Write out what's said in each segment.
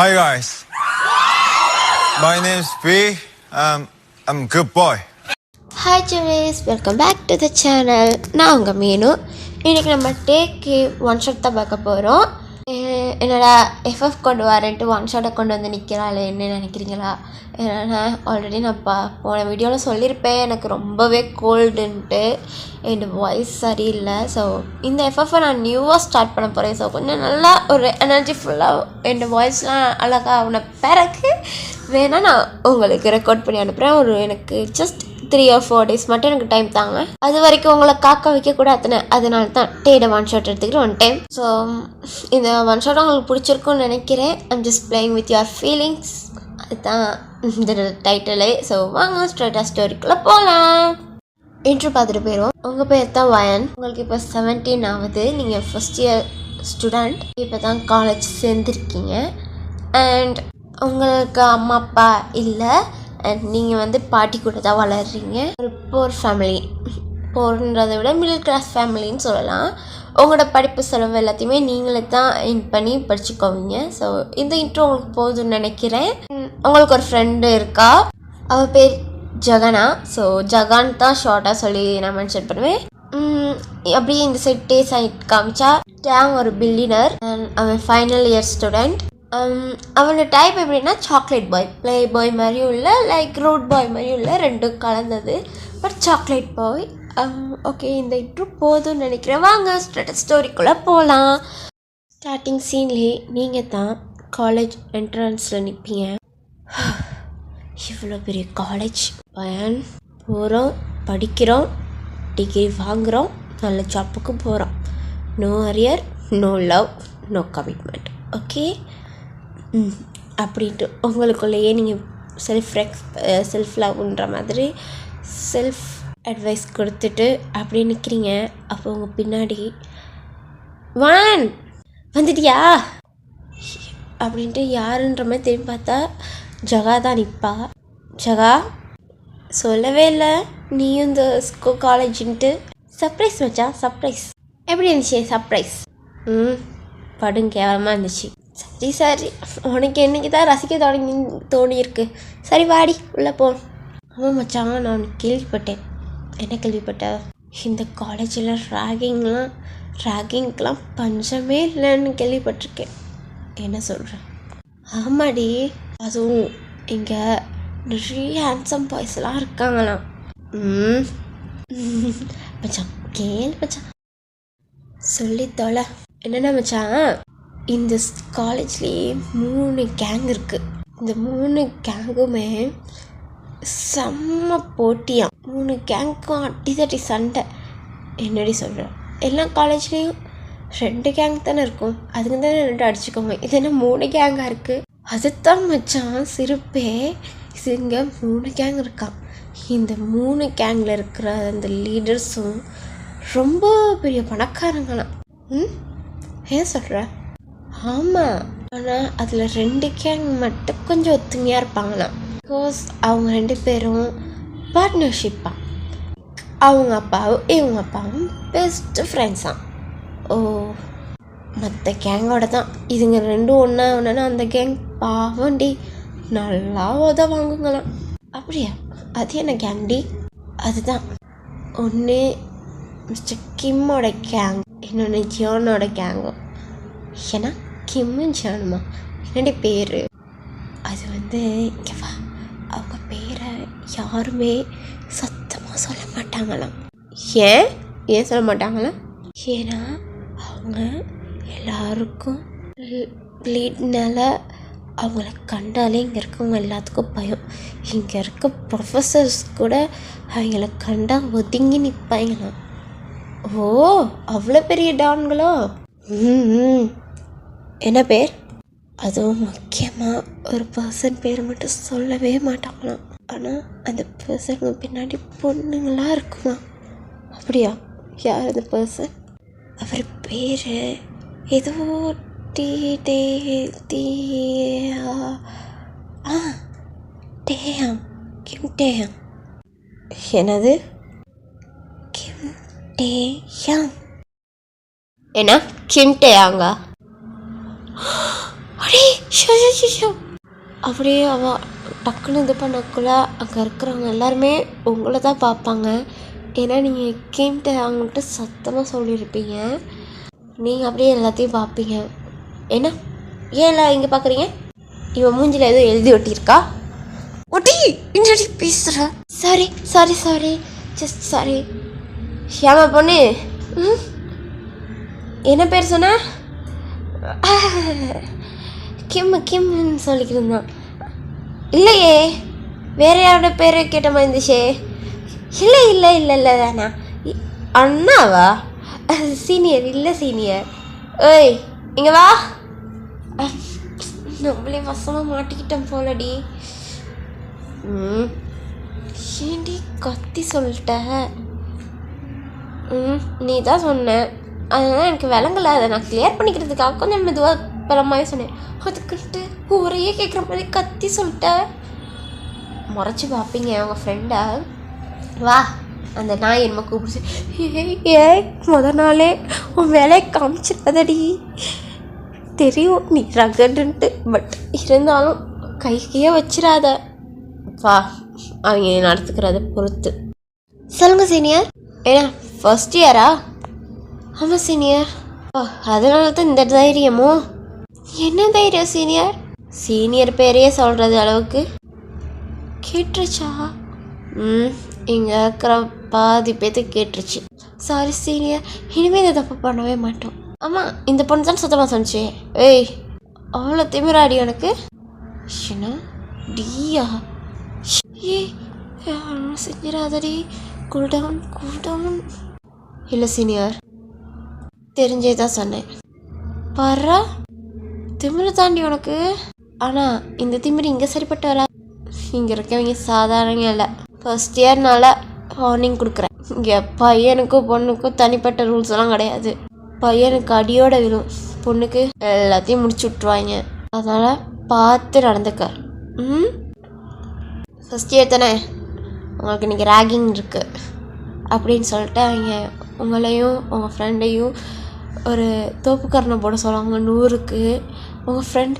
Hi guys, my name is P. I'm good boy. Hi gems, welcome back to the channel. நான் உங்கள் மீனு. இன்றைக்கி நம்ம டேக்கு one shot தான் பார்க்க போகிறோம். என்னடா எஃப்எஃப் கொண்டு வரேன்ட்டு ஒன் ஷாட்டை கொண்டு வந்து நிற்கிறாள் என்ன நினைக்கிறீங்களா? ஏன்னா ஆல்ரெடி நான் போன வீடியோவில் சொல்லியிருப்பேன் எனக்கு ரொம்பவே கோல்டுன்ட்டு, என் வாய்ஸ் சரியில்லை. ஸோ இந்த எஃப்எஃப்பை நான் நியூவாக ஸ்டார்ட் பண்ண போகிறேன். ஸோ கொஞ்சம் நல்லா ஒரு எனர்ஜி ஃபுல்லாக என் வாய்ஸ்லாம் அழகாக ஆன பிறகு வேணால் நான் உங்களுக்கு ரெக்கார்ட் பண்ணி அனுப்புகிறேன். எனக்கு ஜஸ்ட் 3 or 4 days மட்டும் எனக்கு டைம் தாங்க. அது வரைக்கும் உங்களை காக்க வைக்கக்கூடாதுன்னு அதனால தான் டேட ஒன் ஷாட் எடுத்துக்கிட்டு ஒன் டைம். ஸோ இந்த ஒன் ஷாட் உங்களுக்கு பிடிச்சிருக்குன்னு நினைக்கிறேன். I'm just playing with your feelings, அதுதான் இந்த டைட்டிலே. ஸோ வாங்க ஸ்ட்ரைட்டாக ஸ்டோரிக்குள்ளே போகலாம். இன்ட்ரோ பார்த்துட்டு போயிடுவோம். உங்கள் பேர் தான் வயன், உங்களுக்கு இப்போ 17 ஆகுது. நீங்கள் ஃபஸ்ட் இயர் ஸ்டூடெண்ட், இப்போ தான் காலேஜ் சேர்ந்துருக்கீங்க. அண்ட் உங்களுக்கு அம்மா அப்பா இல்லை, அண்ட் நீங்கள் பாட்டி கூட தான் வளர்றீங்க. ஒரு போர் ஃபேமிலி, போர்ன்றதை விட மிடில் கிளாஸ் ஃபேமிலின்னு சொல்லலாம். உங்களோட படிப்பு செலவு எல்லாத்தையுமே நீங்களே தான் இன் பண்ணி படிச்சுக்கோவீங்க. ஸோ இந்த இன்ட்ரோ உங்களுக்கு போதும்னு நினைக்கிறேன். உங்களுக்கு ஒரு ஃப்ரெண்டு இருக்கா, அவள் பேர் ஜகனா. ஸோ ஜகான் தான் ஷார்ட்டாக சொல்லி நான் மென்ஷன் பண்ணுவேன். அப்படியே இந்த சைட் டே சைட் காமிச்சா டேங் ஒரு பில்லியனர், அண்ட் அவன் ஃபைனல் இயர் ஸ்டூடெண்ட். அவனோட டைப் எப்படின்னா சாக்லேட் பாய், ப்ளே பாய் மாதிரியும் இல்லை, லைக் ரூட் பாய் மாதிரியும் இல்லை, ரெண்டும் கலந்தது. But chocolate boy. ஓகே, இந்த இன்ட்ரோ போதும்னு நினைக்கிறேன். வாங்க ஸ்டோரிக்குள்ளே போகலாம். ஸ்டார்டிங் சீன்லேயே நீங்கள் தான் காலேஜ் என்ட்ரன்ஸில் நிற்பீங்க. இவ்வளோ பெரிய காலேஜ் பயன், போகிறோம், படிக்கிறோம், டிகிரி வாங்குகிறோம், நல்ல ஜாப்புக்கு போகிறோம். No arrear, no love, no commitment. Okay, அப்படின்ட்டு உங்களுக்குள்ளேயே நீங்கள் செல்ஃப் லவ்ன்ற மாதிரி செல்ஃப் அட்வைஸ் கொடுத்துட்டு அப்படியே நிற்கிறீங்க. அப்போ உங்கள் பின்னாடி வான் வந்துட்டியா அப்படின்ட்டு யாருன்ற மாதிரி திரும்பி பார்த்தா ஜகா தான் நிற்பா. ஜகா, சொல்லவே இல்லை நீயும் இந்த காலேஜுன்ட்டு. சர்ப்ரைஸ் மச்சான், சர்ப்ரைஸ். எப்படி இருந்துச்சு சர்ப்ரைஸ்? படும் கேவலமாக இருந்துச்சு. சரி சரி, உனக்கு என்னைக்கு தான் ரசிக்க தோணியிருக்கு. சரி வாடி உள்ளே போ. ஆமாம் மச்சான், நான் கேள்விப்பட்டேன். என்ன கேள்விப்பட்ட? இந்த காலேஜில் ராகிங்க்கெலாம் பஞ்சமே இல்லைன்னு கேள்விப்பட்டிருக்கேன். என்ன சொல்கிறேன்? ஆமாடி, அதுவும் இங்கே நிறைய ஹேண்ட்ஸம் பாய்ஸ்லாம் இருக்காங்களாம். மச்சான் கேள்வி மச்சான், சொல்லி தொலை. என்னென்ன மச்சான், இந்த காலேஜ்லேயே 3 கேங் இருக்குது. இந்த 3 கேங்குமே செம்ம போட்டியாம். 3 கேங்க்கும் அடிதடி சண்டை. என்னடி சொல்கிறேன்? எல்லா காலேஜ்லேயும் 2 கேங் தானே இருக்கும், அதுக்கு தானே 2 அடிச்சுக்கோங்க. இது என்ன 3 கேங்காக இருக்குது? அதுதான் மச்சான் சிரிப்பே. இது இங்கே 3 கேங் இருக்கான். இந்த 3 கேங்கில் இருக்கிற அந்த லீடர்ஸும் ரொம்ப பெரிய பணக்காரங்களாம். ஏன் சொல்கிற? ஆமாம், ஆனால் அதில் 2 கேங் மட்டும் கொஞ்சம் ஒத்துமையாக இருப்பாங்களாம். பிகாஸ் அவங்க 2 பேரும் பார்ட்னர்ஷிப்பாக, அவங்க அப்பாவும் இவங்க அப்பாவும் பெஸ்ட்டு ஃப்ரெண்ட்ஸாம். ஓ, மற்ற கேங்கோட தான் இதுங்க 2 ஒன்றா அந்த கேங் பாவண்டி நல்லா உதவாங்குங்களாம். அப்படியா? அது என்ன கேங்டி? அதுதான், ஒன்று மிஸ்டர் கிம்மோட கேங், இன்னொன்று ஜியோனோட கேங்கும். ஏன்னா கிம்மு ஜானுமா என்னடி பேர்? அது இங்கே வா, அவங்க பேரை யாருமே சத்தமாக சொல்ல மாட்டாங்களாம். ஏன் சொல்ல மாட்டாங்களாம்? ஏன்னா அவங்க எல்லாருக்கும் லீட்னால அவங்கள கண்டாலே இங்கே இருக்கவங்க எல்லாத்துக்கும் பயம். இங்கே இருக்க ப்ரொஃபஸர்ஸ் கூட அவங்கள கண்டா ஒதுங்கி நிற்பாங்களாம். ஓ, அவ்வளோ பெரிய டான்களோ? என்ன பேர்? அதுவும் முக்கியமாக ஒரு பர்சன் பேர் மட்டும் சொல்லவே மாட்டாங்களாம். ஆனால் அந்த பர்சனுக்கு பின்னாடி பொண்ணுங்களாக இருக்குமா? அப்படியா? யார் அந்த பர்சன்? அவர் பேர் ஏதோ டேயாங், கிம் டேயாங். என்னது கிம் டேயாங்? என்ன கிம் டேயாங்கா? அடே ஷோ ஷோ ஷோ ஷோ. அப்படியே அவள் டக்குன்னு இது பண்ணக்குள்ள அங்கே இருக்கிறவங்க எல்லாருமே உங்களை தான் பார்ப்பாங்க. ஏன்னா நீங்கள் எக்கின்ட்டு அவங்கள்ட்ட சத்தமாக சொல்லியிருப்பீங்க. நீங்கள் அப்படியே எல்லாத்தையும் பார்ப்பீங்க. என்ன ஏன் எல்லாம் இங்கே பார்க்குறீங்க? இவன் மூஞ்சில் எதுவும் எழுதி ஒட்டியிருக்கா? ஒட்டி இன்னடி பேசுகிற? Sorry sorry sorry just sorry. ஏமா பொண்ணு, என்ன பேர் சொன்ன? கிம்னு சொல்லிக்கிட்டு இருந்தான். இல்லையே, வேறு யாரோட பேரை கேட்ட மாதிரி இருந்துச்சே. இல்லை இல்லை இல்லை இல்லை தானா அண்ணாவா? சீனியர் இல்லை சீனியர். ஏய் இங்கே வா. நம்மளே வசமாக மாட்டிக்கிட்டோம் போலடி. ஏண்டி கத்தி சொல்லிட்ட? நீ தான் சொன்ன, அதனால் எனக்கு விளங்கலை. அதை நான் கிளியர் பண்ணிக்கிறதுக்காக கொஞ்சம் மெதுவாக பலமாகவே சொன்னேன். அதுக்கிட்டு ஊரையே கேட்குற மாதிரி கத்தி சொல்லிட்ட. முறைச்சி பார்ப்பீங்க அவங்க ஃப்ரெண்டா? வா. அந்த நாய் என்னமோ கூப்பிடுச்சு. ஏய் நாளே உன் வேலையை காமிச்சிடாதடி. தெரியும் நீ ரகடுன்ட்டு, பட் இருந்தாலும் கைக்கையே வச்சிடாத. வா, அவங்க நடத்துக்கிறத பொறுத்து. சொல்லுங்க சீனியர். ஏன்னா ஃபர்ஸ்ட் இயரா? ஆமாம் சீனியர். அதனால தான் இந்த தைரியமோ? என்ன தைரியம் சீனியர்? சீனியர் பேரையே சொல்கிறது அளவுக்கு கேட்டுருச்சா? இங்கே இருக்கிற பாதி பேர்த்து கேட்டுருச்சு. சாரி சீனியர், இனிமேல் இந்த தப்பு பண்ணவே மாட்டோம். ஆமாம், இந்த பொண்ணு தான் சுத்தமாக சொன்னிச்சு. ஏய் அவ்வளோ திமிராடி எனக்கு? என்ன டியா? ஏய் செஞ்சிடாதடி. Cool down. இல்லை சீனியர், தெரிஞ்சே தான் சொன்னேன். பாரா திமிரு தாண்டி உனக்கு. ஆனால் இந்த திமிரு இங்கே சரிப்பட்டு வரா. இங்கே இருக்கவங்க சாதாரணங்க இல்லை. ஃபர்ஸ்ட் இயர்னால வார்னிங் கொடுக்குறேன். இங்கே பையனுக்கும் பொண்ணுக்கும் தனிப்பட்ட ரூல்ஸ் எல்லாம் கிடையாது. பையனுக்கு அடியோட விழும், பொண்ணுக்கு எல்லாத்தையும் முடிச்சு விட்ருவாங்க. அதனால் பார்த்து நடந்துக்க. ஃபர்ஸ்ட் இயர் தானே, உங்களுக்கு இன்றைக்கி ரேகிங் இருக்குது அப்படின்னு சொல்லிட்டு அவங்க உங்களையும் உங்கள் ஃப்ரெண்டையும் ஒரு தோப்புக்கரணை போட சொல்லுவாங்க 100க்கு. உங்கள் ஃப்ரெண்ட்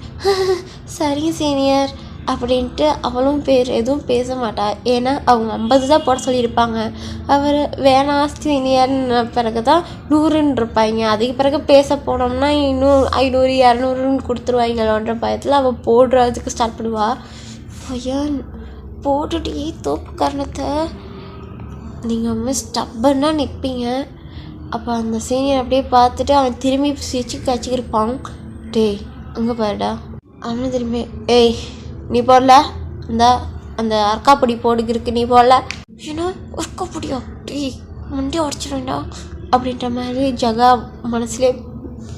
சரிங்க சீனியர் அப்படின்ட்டு அவளும் எதுவும் பேச மாட்டா. ஏன்னா அவங்க 50 தான் போட சொல்லியிருப்பாங்க. அவர் வேணாம் சீனியர்னு பிறகு தான் 100ன்னு இருப்பாங்க. அதுக்கு பிறகு பேச போனோம்னா இன்னும் 500 200ன்னு கொடுத்துருவாங்களோன்ற பயத்தில் அவள் போடுறதுக்கு ஸ்டார்ட் பண்ணுவாள். பையன் போட்டுட்டே தோப்பு காரணத்தை நீங்கள் ஸ்டப்பன்னாக நிற்பீங்க. அப்போ அந்த சீனியர் அப்படியே பார்த்துட்டு அவன் திரும்பி சிரிச்சு கச்சிக்கிருப்பான். டேய் அங்கே பாருடா. அவனும் திரும்பி ஏய் நீ போடல, அந்த அர்க்காப்பொடி போடுக்கு நீ போடல. ஏன்னா அர்க்காப்பொடியா? டேய் முண்டி உடச்சிடும்டா அப்படின்ற மாதிரி ஜகா மனசுலேயே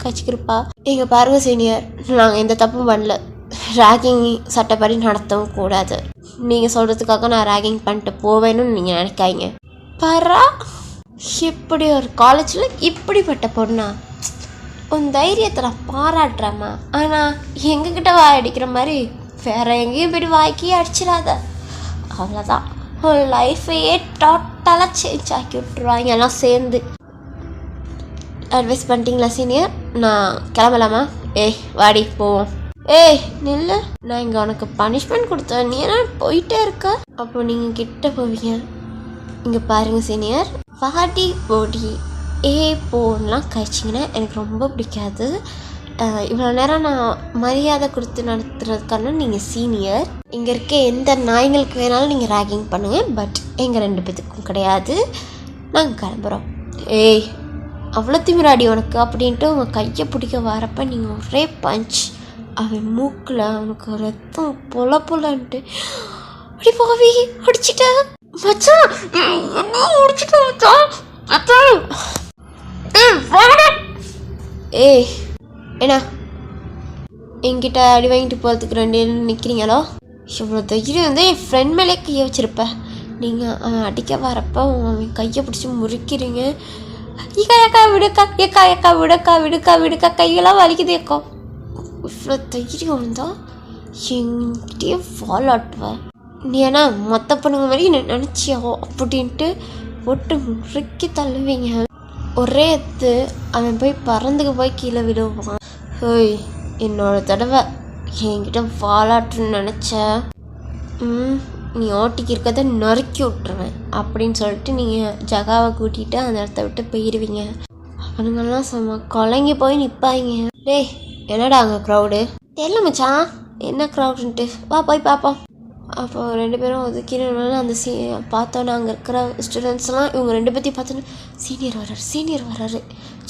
கச்சிக்கிருப்பா. எங்க பாருங்க சீனியர், நாங்கள் எந்த தப்பும் பண்ணல. ரேகிங் சட்டப்படி நடத்தவும் கூடாது. நீங்கள் சொல்கிறதுக்காக நான் ரேகிங் பண்ணிட்டு போவேன்னு நீங்கள் நினைக்காங்க. பாரா இப்படி ஒரு காலேஜில் இப்படிப்பட்ட பொண்ணா? உன் தைரியத்தை நான் பாராட்டுறேம்மா. ஆனால் எங்ககிட்ட வாய் அடிக்கிற மாதிரி வேற எங்கேயும் போய்ட்டு வாய்க்கே அடிச்சிடாத. அவ்வளோதான், உன் லைஃபையே டோட்டலாக சேஞ்ச் ஆக்கி விட்டுருவாங்க எல்லாம் சேர்ந்து. அட்வைஸ் பண்ணிட்டீங்களா சீனியர்? நான் கிளம்பலாமா? ஏய் வாடி போவோம். ஏய் நில்லு, நான் இங்கே உனக்கு பனிஷ்மெண்ட் கொடுத்தேன், நீ என்ன போயிட்டே இருக்க? அப்போ நீங்கள் கிட்ட போவீங்க. இங்கே பாருங்கள் சீனியர், வாடி போடி போன்லாம் கழிச்சிங்கன்னா எனக்கு ரொம்ப பிடிக்காது. இவ்வளோ நேரம் நான் மரியாதை கொடுத்து நடத்துறதுக்கான நீங்கள் சீனியர். இங்கே இருக்க எந்த நாய்களுக்கு வேணாலும் நீங்கள் ரேகிங் பண்ணுங்கள், பட் எங்கள் 2 பேத்துக்கும் கிடையாது. நாங்கள் கிளம்புறோம். ஏய் அவ்வளோ திமிராடி உனக்கு அப்படின்ட்டு உங்கள் கையை பிடிக்க வரப்போ நீங்கள் ஒரே பஞ்ச். அவன் மூக்கில் அவனுக்கு ரத்தம் பொலன்ட்டு அப்படி போவி அடிச்சிட்ட மச்சான். என்ன அடிச்சிட்ட மச்சான்? ஏய் என்ன என்கிட்ட அடி வாங்கிட்டு போகிறதுக்கு 2 நிற்கிறீங்களோ? இவ்வளோ தைரியம் வந்து என் ஃப்ரெண்ட் மேலே கையை வச்சுருப்ப. நீங்கள் அவன் அடிக்க வரப்போ அவன் கையை பிடிச்சி முறுக்கிறீங்க. ஏக்கா விடுக்கா கையெல்லாம் வலிக்குது ஏக்கா. இவ்வளோ தைரியம் இருந்தால் என்கிட்டயே ஃபால் ஆட்டுவேன். நீ ஏன்னா மற்ற பொண்ணுங்க மாதிரி நினச்சியாவோ அப்படின்ட்டு போட்டு முறுக்கி தள்ளுவீங்க. ஒரே எத்து அவன் போய் பறந்துக்கு போய் கீழே விடுவான். ஓய் இன்னொரு தடவை என்கிட்ட வாலாட்டுன்னு நினச்ச நீ ஓட்டிக்கு இருக்கிறத நறுக்கி விட்டுருவேன் அப்படின்னு சொல்லிட்டு நீங்கள் ஜகாவை கூட்டிகிட்டு அந்த இடத்த விட்டு போயிடுவீங்க. அவனுங்கெல்லாம் செம்ம கலங்கி போய் நிற்பாங்க. டேய் என்னடா அங்கே க்ரௌடு தெரியல மச்சான், என்ன க்ரௌடுன்ட்டு வா போய் பார்ப்போம். அப்போ 2 பேரும் ஒதுக்கினால அந்த பார்த்தோன்னே அங்கே இருக்கிற ஸ்டூடெண்ட்ஸ்லாம் இவங்க 2 பேர்த்தையும் பார்த்தோன்னே சீனியர் வராரு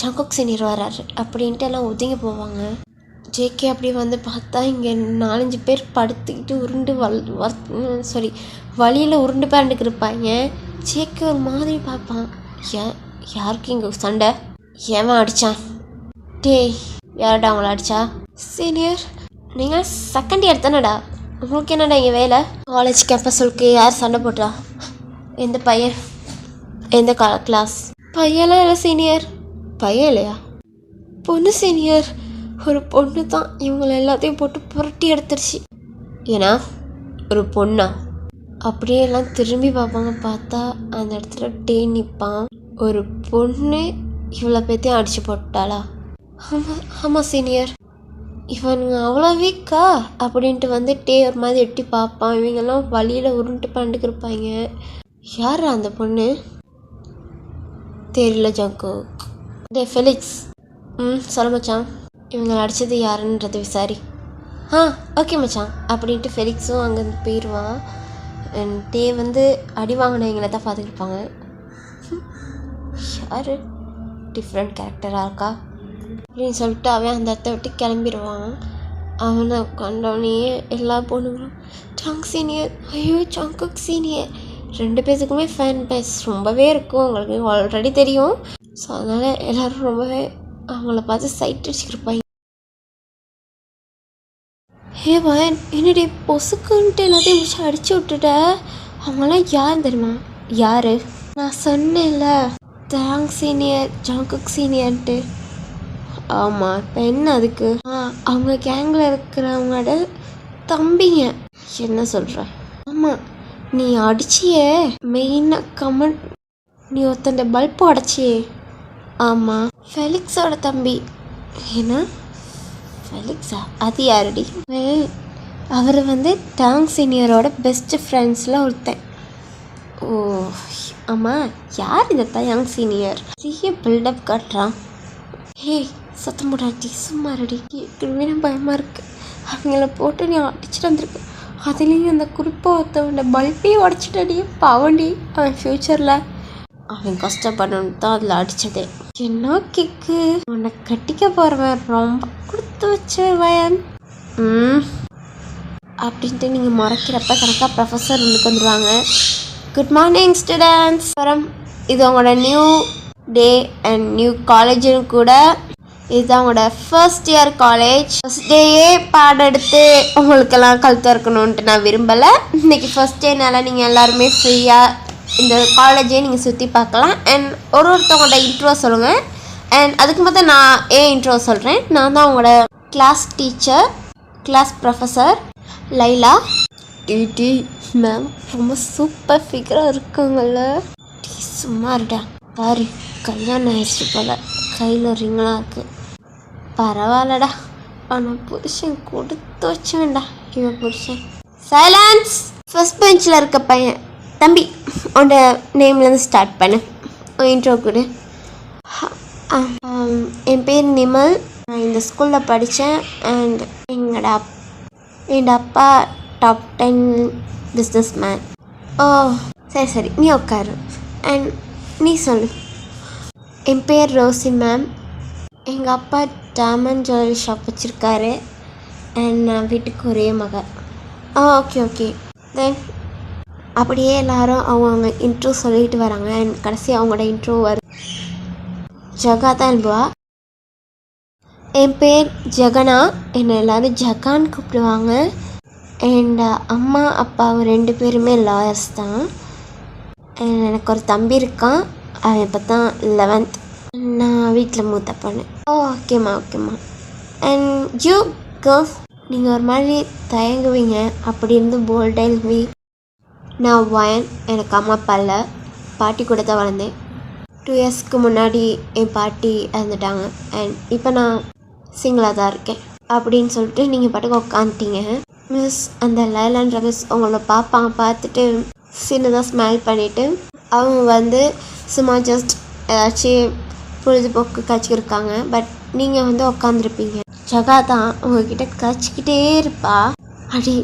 ஜங்குக் சீனியர் வராரு அப்படின்ட்டு எல்லாம் ஒதுங்கி போவாங்க. ஜேகே அப்படி வந்து பார்த்தா இங்கே 4-5 பேர் படுத்துக்கிட்டு உருண்டு வழியில் உருண்டு பேண்டுக்கு இருப்பாங்க. ஜேகே ஒரு மாதிரி பார்ப்பான். யாருக்கு இங்கே சண்டை? ஏன் அடித்தான்? டேய் யார்டா அவங்கள அடித்தா? சீனியர் நீங்கள் செகண்ட் இயர் தானடா, உங்களுக்கு என்னடா இங்கே வேலை? காலேஜ் கேம்பஸுக்கு யார் சண்டை போட்டா? எந்த பையன்? எந்த கிளாஸ்? பையன்லாம் இல்லை சீனியர். பையன் இல்லையா? பொண்ணு சீனியர். ஒரு பொண்ணு தான் இவங்களை எல்லாத்தையும் போட்டு புரட்டி எடுத்துருச்சு. ஏன்னா ஒரு பொண்ணா? அப்படியே எல்லாம் திரும்பி பார்ப்பாங்க. பார்த்தா அந்த இடத்துல டே நிற்பான். ஒரு பொண்ணு இவ்வளோ பேர்த்தையும் அடித்து போட்டாளா? ஆமாம் சீனியர். இவனுங்க அவ்வளோ வீக்கா அப்படின்ட்டு வந்து டே ஒரு மாதிரி எட்டி பார்ப்பான். இவங்கெல்லாம் வழியில் உருண்டு பண்டுக்கு இருப்பாங்க. யார் அந்த பொண்ணு? தெரியல ஜங்குக். டே ஃபெலிக்ஸ், சொல்ல மச்சான், இவங்களை அடித்தது யாருன்றது விசாரி. ஓகே மச்சான் அப்படின்ட்டு ஃபெலிக்ஸும் அங்கேருந்து போயிடுவான். டே வந்து அடி வாங்கினவங்களை தான் பார்த்துக்கிருப்பாங்க. யார் டிஃப்ரெண்ட் கேரக்டராக இருக்கா அப்படின்னு சொல்லிட்டு அவன் அந்த இடத்த விட்டு கிளம்பிடுவான். அவனை கண்டோடனே எல்லா பொண்ணுங்களும் ஜங்க் சீனியர், ஐயோ ஜங்குக் சீனியர் 2 பேர்த்துக்குமே ஃபேன் பேஸ் ரொம்பவே இருக்கும். உங்களுக்கு ஆல்ரெடி தெரியும். ஸோ அதனால் எல்லோரும் ரொம்பவே அவங்கள பார்த்து சைட் அடிச்சுக்கிருப்பாங்க. ஹே பயன் என்னடி பொசுக்குன்ட்டு எல்லாத்தையும் முடிச்சு அடிச்சு விட்டுட்ட. அவங்களாம் யார் தெரியுமா? யார்? நான் சொன்னேன்ல தேங்க் சீனியர் ஜங்குக் சீனியர்ன்ட்டு. ஆமாம் இப்போ என்ன அதுக்கு? அவங்க கேங்கில் இருக்கிறவங்களோட தம்பிங்க. என்ன சொல்கிற? ஆமாம் நீ அடிச்சியே மெயினாக கமெண்ட், நீ ஒருத்தண்ட பல்ப் உடச்சியே. ஆமாம் ஃபெலிக்ஸோட தம்பி. என்ன ஃபெலிக்ஸா? அது யாருடி? அவர் வந்து டாங் சீனியரோட பெஸ்ட் ஃப்ரெண்ட்ஸில் ஒருத்தன். ஓ ஆமாம் யார் இந்த யங் சீனியர்? பெரிய பில்டப் காட்டுறான். ஹே சத்தம் போடாட்டி சும்மா ரெடி. ஏற்கனவே பயமாக இருக்குது. அவங்கள போட்டு நீ அடிச்சுட்டு வந்திருக்கு. அதுலேயும் அந்த குறிப்பாக ஒருத்தவன பல்பையும் உடச்சிட்டடி. பாவண்டி அவன் ஃப்யூச்சரில் அவன் கஷ்டப்படணுன்னு தான் அதில் அடித்ததே. என்ன கிக்கு, உன்னை கட்டிக்க போகிறவன் ரொம்ப கொடுத்து வச்சவன் அப்படின்ட்டு நீங்கள் மறைக்கிறப்ப கரெக்டாக ப்ரொஃபஸர் உள்ளுக்கு வந்துடுவாங்க. Good morning students. அப்புறம் இது உங்களோட நியூ டே அண்ட் நியூ காலேஜுன்னு கூட. இதுதான் உங்களோட ஃபர்ஸ்ட் இயர் காலேஜ். ஃபர்ஸ்ட் டேயே பாடம் எடுத்து உங்களுக்கெல்லாம் கழுத்து இருக்கணுன்ட்டு நான் விரும்பலை. இன்றைக்கி ஃபர்ஸ்ட் டேனால நீங்கள் எல்லாருமே ஃப்ரீயாக இந்த காலேஜே நீங்கள் சுற்றி பார்க்கலாம். அண்ட் ஒருத்தவங்களோட இன்ட்ரோ சொல்லுங்கள். அண்ட் அதுக்கு மொத்தம் நான் இன்ட்ரோ சொல்கிறேன். நான் தான் உங்களோட class teacher, class professor Laila. DD ma'am ரொம்ப சூப்பர் ஃபிகராக இருக்குங்கள. சும்மா இருடா. பாரு கல்யாணம் ஆயிடுச்சு போல், கையில் ரிங்கெலாம் இருக்குது. பரவாயில்லடா, ஆனால் புருஷன் கொடுத்து வச்சு வேண்டா இவன் புருஷன். சைலன்ஸ். ஃபர்ஸ்ட் பெஞ்சில் இருக்க பையன் தம்பி உன்னோட நேம்லேருந்து ஸ்டார்ட் பண்ணு. இன்ட்ரோ கொடு. என் பேர் நிமல். நான் இந்த ஸ்கூலில் படித்தேன். அண்ட் எங்கள் அப்பா டாப் 10 பிஸ்னஸ் மேன். ஓ சரி நீ உட்காரு. அண்ட் நீ சொல்லு. என் பேர் ரோசி மேம். எங்கள் அப்பா டைமண்ட் ஜுவல்லரி ஷாப் வச்சுருக்காரு. அண்ட் நான் வீட்டுக்கு ஒரே மக. ஓகே தென் அப்படியே எல்லோரும் அவங்க இன்ட்ரோ சொல்லிட்டு வராங்க. அண்ட் கடைசி அவங்களோட இன்ட்ரோ வரும். ஜகா தான் எழுதுவா. என் பேர் ஜகனா. என்னை எல்லோரும் ஜகான்னு கூப்பிடுவாங்க. அண்ட் அம்மா அப்பா 2 பேருமே லாயர்ஸ் தான். அண்ட் எனக்கு ஒரு தம்பி இருக்கான். அவன் இப்போ தான் 11th. நான் வீட்டில் மூத்த பொண்ணு. ஓகேம்மா. அண்ட் யூ கேர்ள்ஸ், நீங்கள் ஒரு மாதிரி தயங்குவீங்க. அப்படி இருந்து போல்டாக நான் வயன். எனக்கு அம்மா அப்பா இல்லை, பாட்டி கூட தான் வளர்ந்தேன். 2 இயர்ஸ்க்கு முன்னாடி என் பாட்டி இறந்துட்டாங்க. அண்ட் இப்போ நான் சிங்கிளாக தான் இருக்கேன். அப்படின்னு சொல்லிட்டு நீங்கள் பாட்டுக்கு உட்காந்துட்டீங்க. மிஸ் அந்த லைலான்ற மிஸ் உங்களை பார்த்துட்டு சின்னதாக ஸ்மைல் பண்ணிவிட்டு அவங்க வந்து சும்மா ஜஸ்ட் ஏதாச்சும் பொழுதுபோக்கு கச்சிருக்காங்க. பட் நீங்கள் வந்து உட்காந்துருப்பீங்க. ஜகா தான் உங்ககிட்ட கச்சிக்கிட்டே இருப்பா. அடி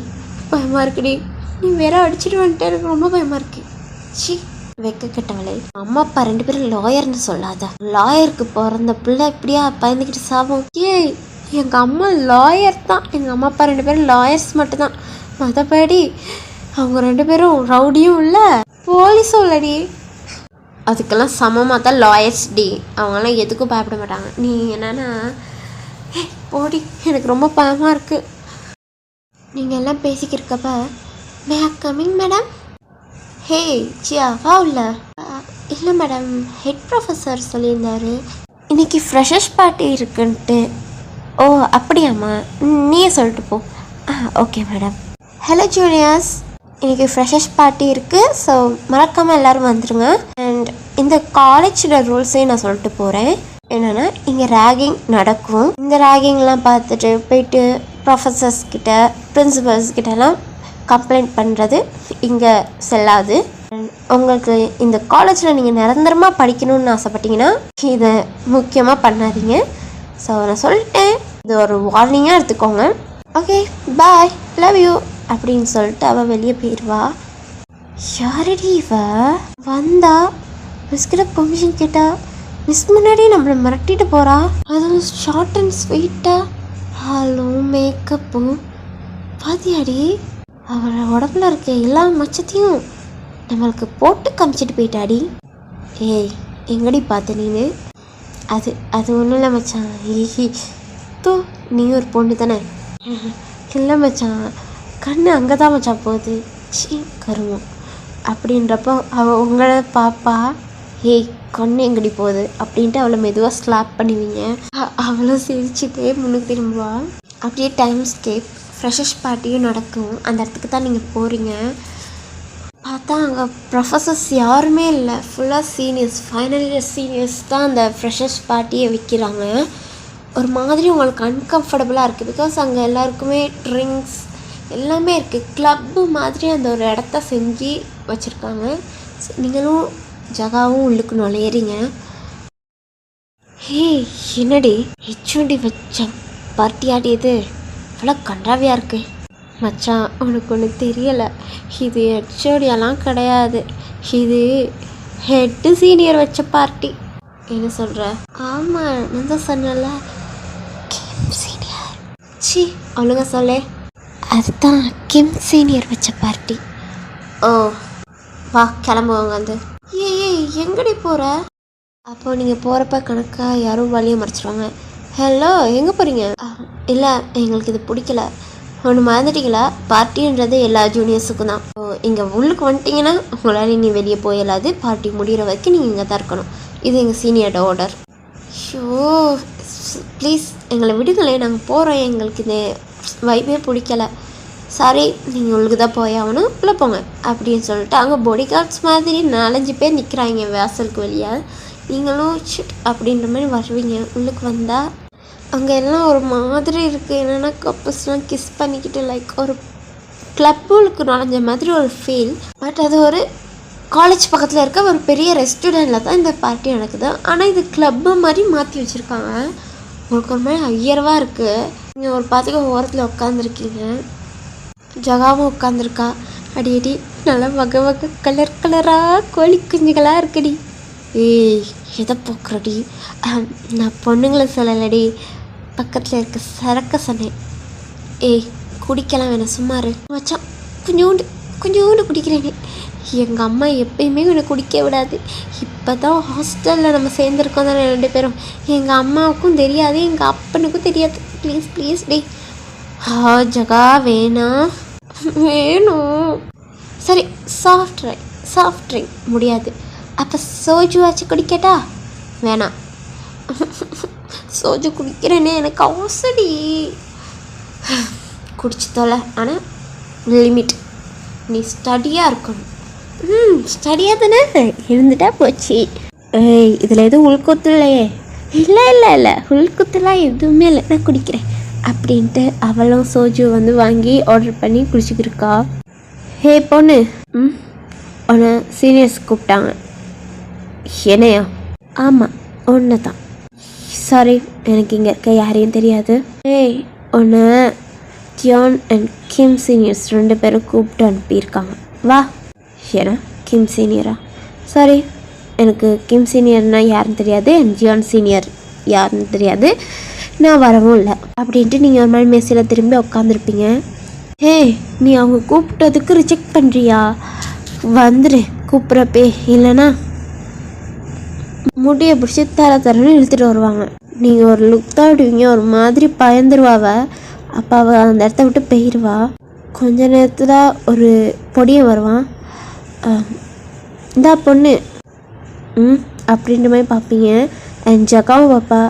பயமாக இருக்குடி, நீ வேற அடிச்சுட்டு வந்துட்டு எனக்கு ரொம்ப பயமாக இருக்கு. சி வெக்க கெட்டவளே, அம்மா அப்பா 2 பேரும் லாயர்னு சொல்லாத. லாயருக்கு பிறந்த பிள்ளை இப்படியா பயந்துக்கிட்டு சாவும்? ஏய் எங்கள் அம்மா லாயர் தான். எங்கள் அம்மா அப்பா 2 பேரும் லாயர்ஸ் மட்டும்தான். மற்றபடி அவங்க 2 பேரும் ரவுடியும் இல்லை போலீஸும் இல்லடி. அதுக்கெல்லாம் சமமாக தான் லாயர்ஸ் டி. அவங்களாம் எதுக்கும் பயப்பட மாட்டாங்க. நீ என்னன்னா போடி, எனக்கு ரொம்ப பயமாக இருக்குது. நீங்கள் எல்லாம் பேசிக்கிருக்கப்ப மே ஆர் கம்மிங் மேடம். ஹே ஜியா வா உள்ள. இல்லை மேடம், ஹெட் ப்ரொஃபஸர் சொல்லியிருந்தாரு இன்னைக்கு ஃப்ரெஷர்ஸ் பார்ட்டி இருக்குன்ட்டு. ஓ அப்படியாம்மா, நீயே சொல்லிட்டு போ. Okay madam. ஹலோ ஜூனியர்ஸ், இன்றைக்கி ஃப்ரெஷர்ஸ் பார்ட்டி இருக்குது. ஸோ மறக்காமல் எல்லோரும் வந்துடுங்க. அண்ட் இந்த காலேஜோட ரூல்ஸையும் நான் சொல்லிட்டு போகிறேன். என்னென்னா இங்கே ரேகிங் நடக்கும். இந்த ரேகிங்லாம் பார்த்துட்டு போயிட்டு ப்ரொஃபஸர்ஸ் கிட்ட பிரின்சிபல்ஸ் கிட்டலாம் கம்ப்ளைண்ட் பண்ணுறது இங்கே செல்லாது. உங்களுக்கு இந்த காலேஜில் நீங்கள் நிரந்தரமாக படிக்கணும்னு ஆசைப்பட்டீங்கன்னா இதை முக்கியமாக பண்ணாதீங்க. ஸோ நான் சொல்லிட்டேன், இது ஒரு வார்னிங்காக எடுத்துக்கோங்க. ஓகே பாய், லவ் யூ அப்படின்னு சொல்லிட்டு அவள் வெளியே போயிடுவா. யாரடி இவ வந்தா மிஸ்கிட்ட பெர்மிஷன் கேட்டா, மிஸ் முன்னாடியே நம்மளை மிரட்டிட்டு போகிறா. அதுவும் ஷார்ட் அண்ட் ஸ்வீட்டாக. ஹலோ மேக்கப்பும் பாத்தியாடி, அவளை உடம்புல இருக்க எல்லா மச்சத்தையும் நம்மளுக்கு போட்டு காமிச்சிட்டு போயிட்டாடி. ஏய் எங்கடி பார்த்த நீனு? அது ஒன்றும் இல்லை மச்சான். ஏஹி தோ, நீ ஒரு பொண்ணு தானே? இல்லை மச்சான், கண்ணு அங்கே தான் மச்சான் போகுது. சீ கருமம். அப்படின்றப்போ அவள் உங்களை பாப்பா, ஏய் கண்ணு எங்கடி போகுது அப்படின்ட்டு அவளை மெதுவாக ஸ்லாப் பண்ணுவீங்க. அவளும் சிரிச்சுட்டே முன்னுக்கு திரும்புவா. அப்படியே டைம் ஸ்கேப். ஃப்ரெஷர்ஸ் பார்ட்டியும் நடக்கும். அந்த இடத்துக்கு தான் நீங்கள் போகிறீங்க. பார்த்தா அங்கே ப்ரொஃபஸர்ஸ் யாருமே இல்லை, ஃபுல்லாக சீனியர்ஸ், ஃபைனல் இயர் சீனியர்ஸ் தான் அந்த ஃப்ரெஷர்ஸ் பார்ட்டியை வைக்கிறாங்க. ஒரு மாதிரி உங்களுக்கு அன்கம்ஃபர்டபுளாக இருக்குது. பிகாஸ் அங்கே எல்லாருக்குமே ட்ரிங்க்ஸ் எல்லாமே இருக்குது. கிளப்பு மாதிரி அந்த ஒரு இடத்த செஞ்சு வச்சுருக்காங்க. நீங்களும் ஜகாவும் உள்ளுக்கு நுழையிறீங்க. ஹே என்னடி ஹெச்ஓடி வச்ச பார்ட்டி ஆடியது இவ்வளோ கண்டாவியாக இருக்கு மச்சான். உனக்கு ஒன்று தெரியலை, இது ஹெச்ஓடியெல்லாம் கிடையாது, இது ஹெட்டு சீனியர் வச்ச பார்ட்டி. என்ன சொல்கிற? ஆமாம் நான் தான் சொன்னல, கிம் சீனியர். சி ஒழுங்க சொல்லே. அதுதான் கிம் சீனியர் வச்ச பார்ட்டி. ஓ வா கிளம்புவாங்க. வந்து ஏய் எங்கடி போகிற? அப்போது நீங்கள் போகிறப்ப கணக்காக யாரும் வழியை மறைச்சிருவாங்க. ஹலோ எங்கே போகிறீங்க? இல்லை எங்களுக்கு இது பிடிக்கல. ஒன்று மறந்துட்டீங்களா, பார்ட்டின்றது எல்லா ஜூனியர்ஸுக்கும் தான். இங்கே உள்ளுக்கு வந்துட்டிங்கன்னா உங்களால் நீ வெளியே போயிடாது. பார்ட்டி முடிகிற வரைக்கும் நீங்கள் இங்கே தான் இருக்கணும். இது எங்கள் சீனியரோட ஆர்டர். ஷோ ப்ளீஸ் எங்களை விடுங்களே, நாங்கள் போகிறோம். எங்களுக்கு இது வைப்பே பிடிக்கலை. சாரி, நீங்கள் உங்களுக்கு தான் போய் ஆகணும், உள்ளே போங்க அப்படின்னு சொல்லிட்டு அங்கே பாடி கார்ட்ஸ் மாதிரி 4-5 பேர் நிற்கிறாங்க வாசலுக்கு வெளியே. நீங்களும் ஷிட் அப்படின்ற மாதிரி வருவீங்க. உள்ளுக்கு வந்தால் அங்கே எல்லாம் ஒரு மாதிரி இருக்குது. என்னென்னா கப்பல்ஸ்லாம் கிஸ் பண்ணிக்கிட்டு லைக் ஒரு கிளப்புக்கு நுழைஞ்ச மாதிரி ஒரு ஃபீல். பட் அது ஒரு காலேஜ் பக்கத்தில் இருக்க ஒரு பெரிய ரெஸ்டாரண்ட்டில் தான் இந்த பார்ட்டி நடக்குது. ஆனால் இது கிளப்பு மாதிரி மாற்றி வச்சுருக்காங்க. உங்களுக்கு ஒரு மாதிரி ஐயரவாக இருக்குது. நீங்கள் ஒரு பார்த்துக்க ஓரத்தில் உட்காந்துருக்கீங்க. ஜகாவும் உட்காந்துருக்கா. அடி நல்லா வகை வகை கலர் கலராக கோழி குஞ்சுகளாக இருக்குடி. ஏய் எதை போக்குறடி? நான் பொண்ணுங்களை சொல்லலடி, பக்கத்தில் இருக்க சரக்க சொன்னேன். ஏய் குடிக்கலாம் வேணாம், சும்மாரு மச்சான். கொஞ்சோண்டு குடிக்கிறேனே. எங்கள் அம்மா எப்பயுமே என்னை குடிக்க விடாது. இப்போ தான் ஹாஸ்டலில் நம்ம சேர்ந்துருக்கோம் தானே 2 பேரும். எங்கள் அம்மாவுக்கும் தெரியாது, எங்கள் அப்பனுக்கும் தெரியாது. ப்ளீஸ் டே. ஜகா வேணாம். வேணும். சரி சாஃப்ட் ட்ரிங்க் முடியாது. அப்போ சோஜு ஆச்சு குடிக்கட்டா? வேணாம். சோஜு குடிக்கிறேனே, எனக்கு அவசடி. குடிச்சு தொலை, ஆனால் லிமிட். நீ ஸ்டடியாக இருக்கணும். ஸ்டடியாக தானே இருந்துட்டா போச்சு. ஏய் இதில் எதுவும் உள்கொத்து இல்லையே? இல்லை உள்கொத்துலாம் எதுவுமே இல்லை. நான் குடிக்கிறேன். அப்படின்ட்டு அவளும் சோஜு வந்து வாங்கி ஆர்டர் பண்ணி குடிச்சிக்கிருக்கா. ஹே பொண்ணு, உன்னை சீனியர்ஸ் கூப்பிட்டாங்க. என்னையா? ஆமாம், ஒன்று தான். சாரி, எனக்கு இங்கே இருக்க யாரையும் தெரியாது. ஏய், உன்னை ஜியான் அண்ட் கிம் சீனியர்ஸ் 2 பேரும் கூப்பிட்டு அனுப்பியிருக்காங்க. வா. ஏன்னா கிம் சீனியரா? சாரி, எனக்கு கிம் சீனியர்னால் யாருன்னு தெரியாது, அண்ட் ஜியான் சீனியர் யாருன்னு தெரியாது, நான் வரவும் இல்லை அப்படின்ட்டு நீங்கள் ஒரு மாதிரி மெஸ்ஸில் திரும்பி உட்காந்துருப்பீங்க. ஏய், நீ அவங்க கூப்பிட்டதுக்கு ரிஜெக்ட் பண்ணுறியா? வந்துடு கூப்பிட்றப்பே, இல்லைன்னா முடியை பிடிச்சி தரன்னு இழுத்துட்டு வருவாங்க. நீங்கள் ஒரு லுக் தான் விடுவீங்க, ஒரு மாதிரி பயந்துருவாவ. அப்போ அவள் அந்த இடத்த விட்டு போயிடுவா. கொஞ்ச நேரத்தில் ஒரு பொடியை வருவான். இந்தா பொண்ணு அப்படின்ற மாதிரி பார்ப்பீங்க. அண்ட் ஜக்காவும் பாப்பா.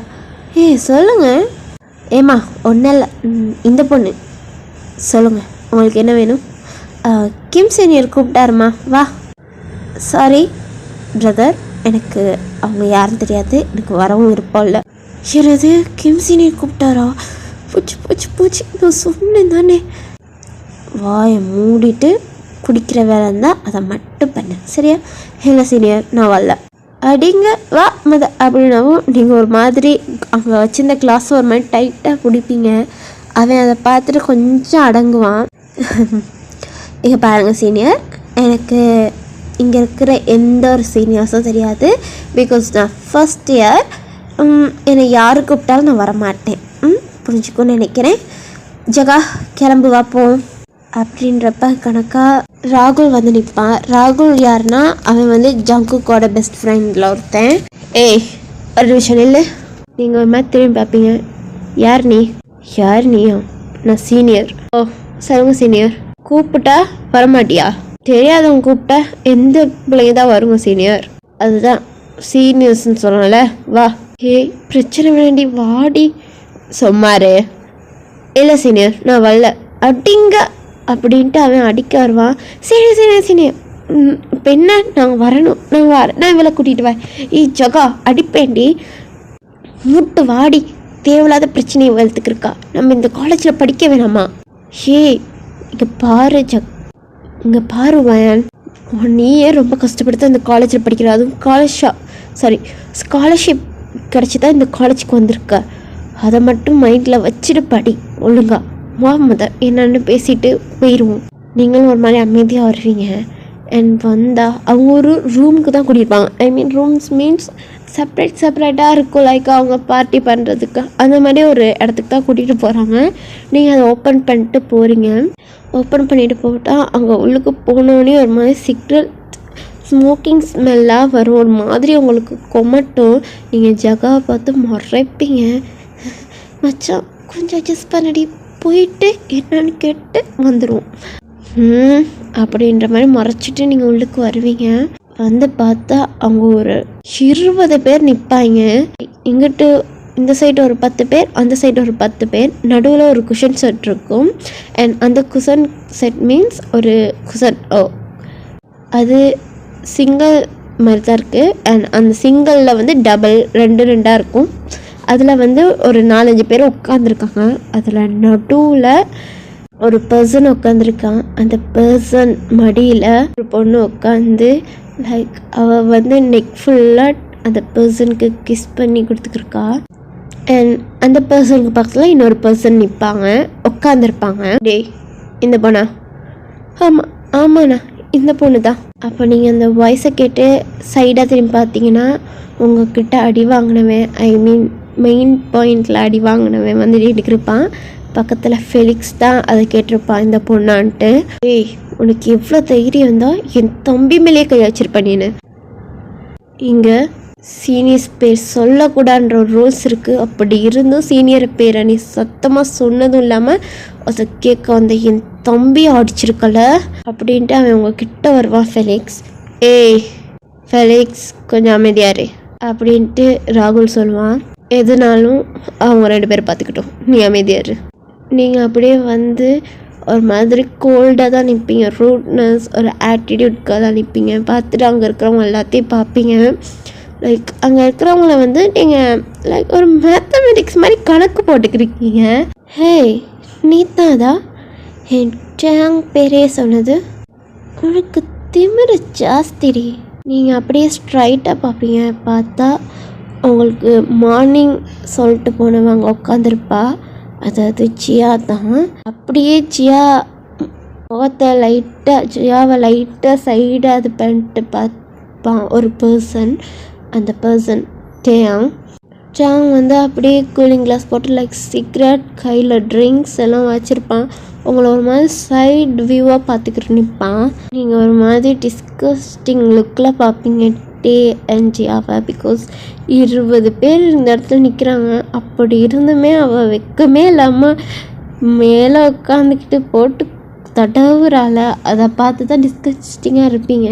ஏய் சொல்லுங்கள். ஏம்மா ஒன்றும் இல்லை, இந்த பொண்ணு சொல்லுங்கள், உங்களுக்கு என்ன வேணும்? கிம் சீனியர் கூப்பிட்டாருமா, வா. சாரி பிரதர், எனக்கு அவங்க யாரும் தெரியாது, எனக்கு வரவும் விருப்பம் இல்லை. என்னது, கிம் சீனியர் கூப்பிட்டாரா? பூச்சி நான் சொன்னேன் தானே. வாயை மூடிட்டு குடிக்கிற வேலை இருந்தால் அதை மட்டும் பண்ண, சரியா? இல்லை சீனியர், நான் வரல. அடிங்க வா மத அப்படின்னாவும் நீங்கள் ஒரு மாதிரி அங்கே வச்சிருந்த கிளாஸ் ஒரு மாதிரி டைட்டாக குடிப்பீங்க. அவன் அதை பார்த்துட்டு கொஞ்சம் அடங்குவான். இங்கே பாருங்கள் சீனியர், எனக்கு இங்கே இருக்கிற எந்த ஒரு சீனியர்ஸும் தெரியாது. பிகாஸ் நான் ஃபஸ்ட் இயர், என்னை யாரு கூப்பிட்டாலும் நான் வரமாட்டேன். புரிஞ்சுக்கோன்னு நினைக்கிறேன். ஜகா கிளம்பு வாப்போம் அப்படின்றப்ப கணக்காக ராகுல் வந்து நிற்பான். ராகுல் யாருன்னா அவன் வந்து ஜங்குக்கோட பெஸ்ட் ஃப்ரெண்டில் ஒருத்தன். ஏய் ஒரு நிமிஷம் இல்லை, நீங்கள் ஒரு மாதிரி திரும்பி பார்ப்பீங்க. யார் நீ? யார் நீயா? நான் சீனியர். ஓ சொல்லுங்க சீனியர். கூப்பிட்டா வரமாட்டியா? தெரியாதவங்க கூப்பிட்டா எந்த பிள்ளைங்க தான் வருங்க சீனியர். அதுதான் சீனியர்ஸ்ன்னு சொல்லல. வா. ஏய் பிரச்சனை வேண்டி வாடி. சொன்னாரு. இல்லை சீனியர், நான் வரல. அடிங்க அப்படின்ட்டு அவன் அடிக்க வருவான். சரி சீனியர் சீனியர், இப்போ என்ன, நாங்கள் வரணும், நான் இவளை கூட்டிகிட்டு வரேன். ஜகா அடிப்பேண்டி, முட்டு வாடி. தேவையில்லாத பிரச்சனையை வளர்த்துக்கிருக்கா. நம்ம இந்த காலேஜில் படிக்க வேணாமா? ஏய் இங்கே பாரு இங்கே பாரு வயன், நீயே ரொம்ப கஷ்டப்படுத்த இந்த காலேஜில் படிக்கிற, அதுவும் ஸ்காலர்ஷிப் கிடச்சி தான் இந்த காலேஜுக்கு வந்திருக்க. அதை மட்டும் மைண்டில் வச்சுட்டு படி ஒழுங்கா. வா என்னன்னு பேசிட்டு போயிடுவோம். நீங்களும் ஒரு மாதிரி அமைதியாக வருவீங்க. அண்ட் வந்தால் அவங்க ஒரு ரூமுக்கு தான் கூட்டியிருப்பாங்க. ஐ மீன் ரூம்ஸ் மீன்ஸ் செப்பரேட்டாக இருக்கும். லைக் அவங்க பார்ட்டி பண்ணுறதுக்கு அந்த மாதிரி ஒரு இடத்துக்கு தான் கூட்டிகிட்டு போகிறாங்க. நீங்கள் அதை ஓப்பன் பண்ணிட்டு போகிறீங்க. ஓப்பன் பண்ணிட்டு போட்டால் அங்கே உள்ளுக்கு போனோடனே ஒரு மாதிரி சிகரெட் ஸ்மோக்கிங் ஸ்மெல்லாக வரும். ஒரு மாதிரி உங்களுக்கு கொமட்டும். நீங்கள் ஜகாவை பார்த்து முறைப்பீங்க. மச்சான் கொஞ்சம் அட்ஜஸ்ட் பண்ணடி, போயிட்டு என்னன்னு கேட்டு வந்துடுவோம் அப்படின்ற மாதிரி முறைச்சிட்டு நீங்கள் உள்ளுக்கு வருவீங்க. வந்து பார்த்தா அவங்க ஒரு 20 பேர் நிற்பாங்க. இங்கிட்டு இந்த சைடு ஒரு 10 பேர், அந்த சைடு ஒரு 10 பேர். நடுவில் ஒரு குஷன் செட் இருக்கும். அண்ட் அந்த குஷன் செட் மீன்ஸ் ஒரு குஷன் அது சிங்கிள் மாதிரி தான் இருக்குது. அண்ட் அந்த சிங்கிளில் வந்து டபுள் 2 இருக்கும். அதில் வந்து ஒரு 4-5 பேர் உட்காந்துருக்காங்க. அதில் நடுவில் ஒரு பர்சன் உட்காந்துருக்கான். அந்த பர்சன் மடியில் ஒரு பொண்ணு உட்காந்து லைக் அவள் வந்து நெக் ஃபுல்லாக அந்த பர்சனுக்கு கிஸ் பண்ணி கொடுத்துருக்கா. அண்ட் அந்த பர்சனுக்கு பக்கத்தில் இன்னொரு பர்சன் நிற்பாங்க, உட்காந்துருப்பாங்க. டேய் இந்த பொண்ணா? ஆமாண்ணா இந்த பொண்ணு தான். அப்போ நீங்கள் அந்த வாய்ஸை கேட்டு சைடாக திரும்பி பார்த்தீங்கன்னா உங்ககிட்ட அடி வாங்கினவன், ஐ மீன் மெயின் பாயிண்டில் அடி வாங்கினவன் வந்து இருப்பான். பக்கத்தில் ஃபெலிக்ஸ் தான் அதை கேட்டிருப்பான், இந்த பொண்ணான்ட்டு. ஏய் உனக்கு எவ்வளோ தைரியம் இருந்தால் என் தம்பி மேலேயே கை வச்சிருப்பேன் நீனு. இங்கே சீனியர்ஸ் பேர் சொல்லக்கூடாதுன்ற ஒரு ரூல்ஸ் இருக்குது. அப்படி இருந்தும் சீனியர் பேரை நீ சத்தமாக சொன்னதும் இல்லாமல் அதை கேட்க வந்த என் தம்பியை அடிச்சிருக்கல அப்படின்ட்டு அவன் உங்ககிட்ட வருவான். ஃபெலிக்ஸ், ஏய் ஃபெலிக்ஸ் கொஞ்சம் அமைதியாரு அப்படின்ட்டு ராகுல் சொல்லுவான். எதுனாலும் அவங்க 2 பேர் பார்த்துக்கிட்டோம், நீ அமைதியாரு. நீங்கள் அப்படியே வந்து ஒரு மாதிரி கோல்டாக தான் நிற்பீங்க. ரூட்னஸ் ஒரு ஆட்டிடியூட்காக தான் நிற்பீங்க. பார்த்துட்டு அங்கே இருக்கிறவங்க எல்லாத்தையும் பார்ப்பீங்க. லைக் அங்கே இருக்கிறவங்கள வந்து நீங்கள் லைக் ஒரு மேத்தமெட்டிக்ஸ் மாதிரி கணக்கு போட்டுக்கிருக்கீங்க. ஹே நீத்தாதா என் டேங் பேரே சொன்னது. உனக்கு திமிரு ஜாஸ்திரி. நீங்கள் அப்படியே ஸ்ட்ரைட்டாக பார்ப்பீங்க, பார்த்தா உங்களுக்கு மார்னிங் சொல்லிட்டு போனவங்க உட்காந்துருப்பா, அதாவது ஜியா தான். அப்படியே ஜியா முகத்தை லைட்டாக ஜியாவை லைட்டாக சைடாக அது பண்ணிட்டு பார்ப்பான் ஒரு பர்சன். அந்த பர்சன் டேயாங். டேயாங் வந்து அப்படியே கூலிங் கிளாஸ் போட்டு லைக் சிகரெட் கையில் ட்ரிங்க்ஸ் எல்லாம் வச்சுருப்பான். உங்களை ஒரு மாதிரி சைடு வியூவாக பார்த்துக்கிட்டு நிற்பான். நீங்கள் ஒரு மாதிரி டிஸ்கஸ்டிங் லுக்கில் பார்ப்பீங்க டே அண்ட் ஜியாவை. பிகாஸ் 20 பேர் இந்த இடத்துல நிற்கிறாங்க. அப்படி இருந்துமே அவள் வெக்கமே இல்லாமல் மேலே உட்காந்துக்கிட்டு போட்டு தடவுறால. அதை பார்த்து தான் டிஸ்கஸ்டிங்காக இருப்பீங்க.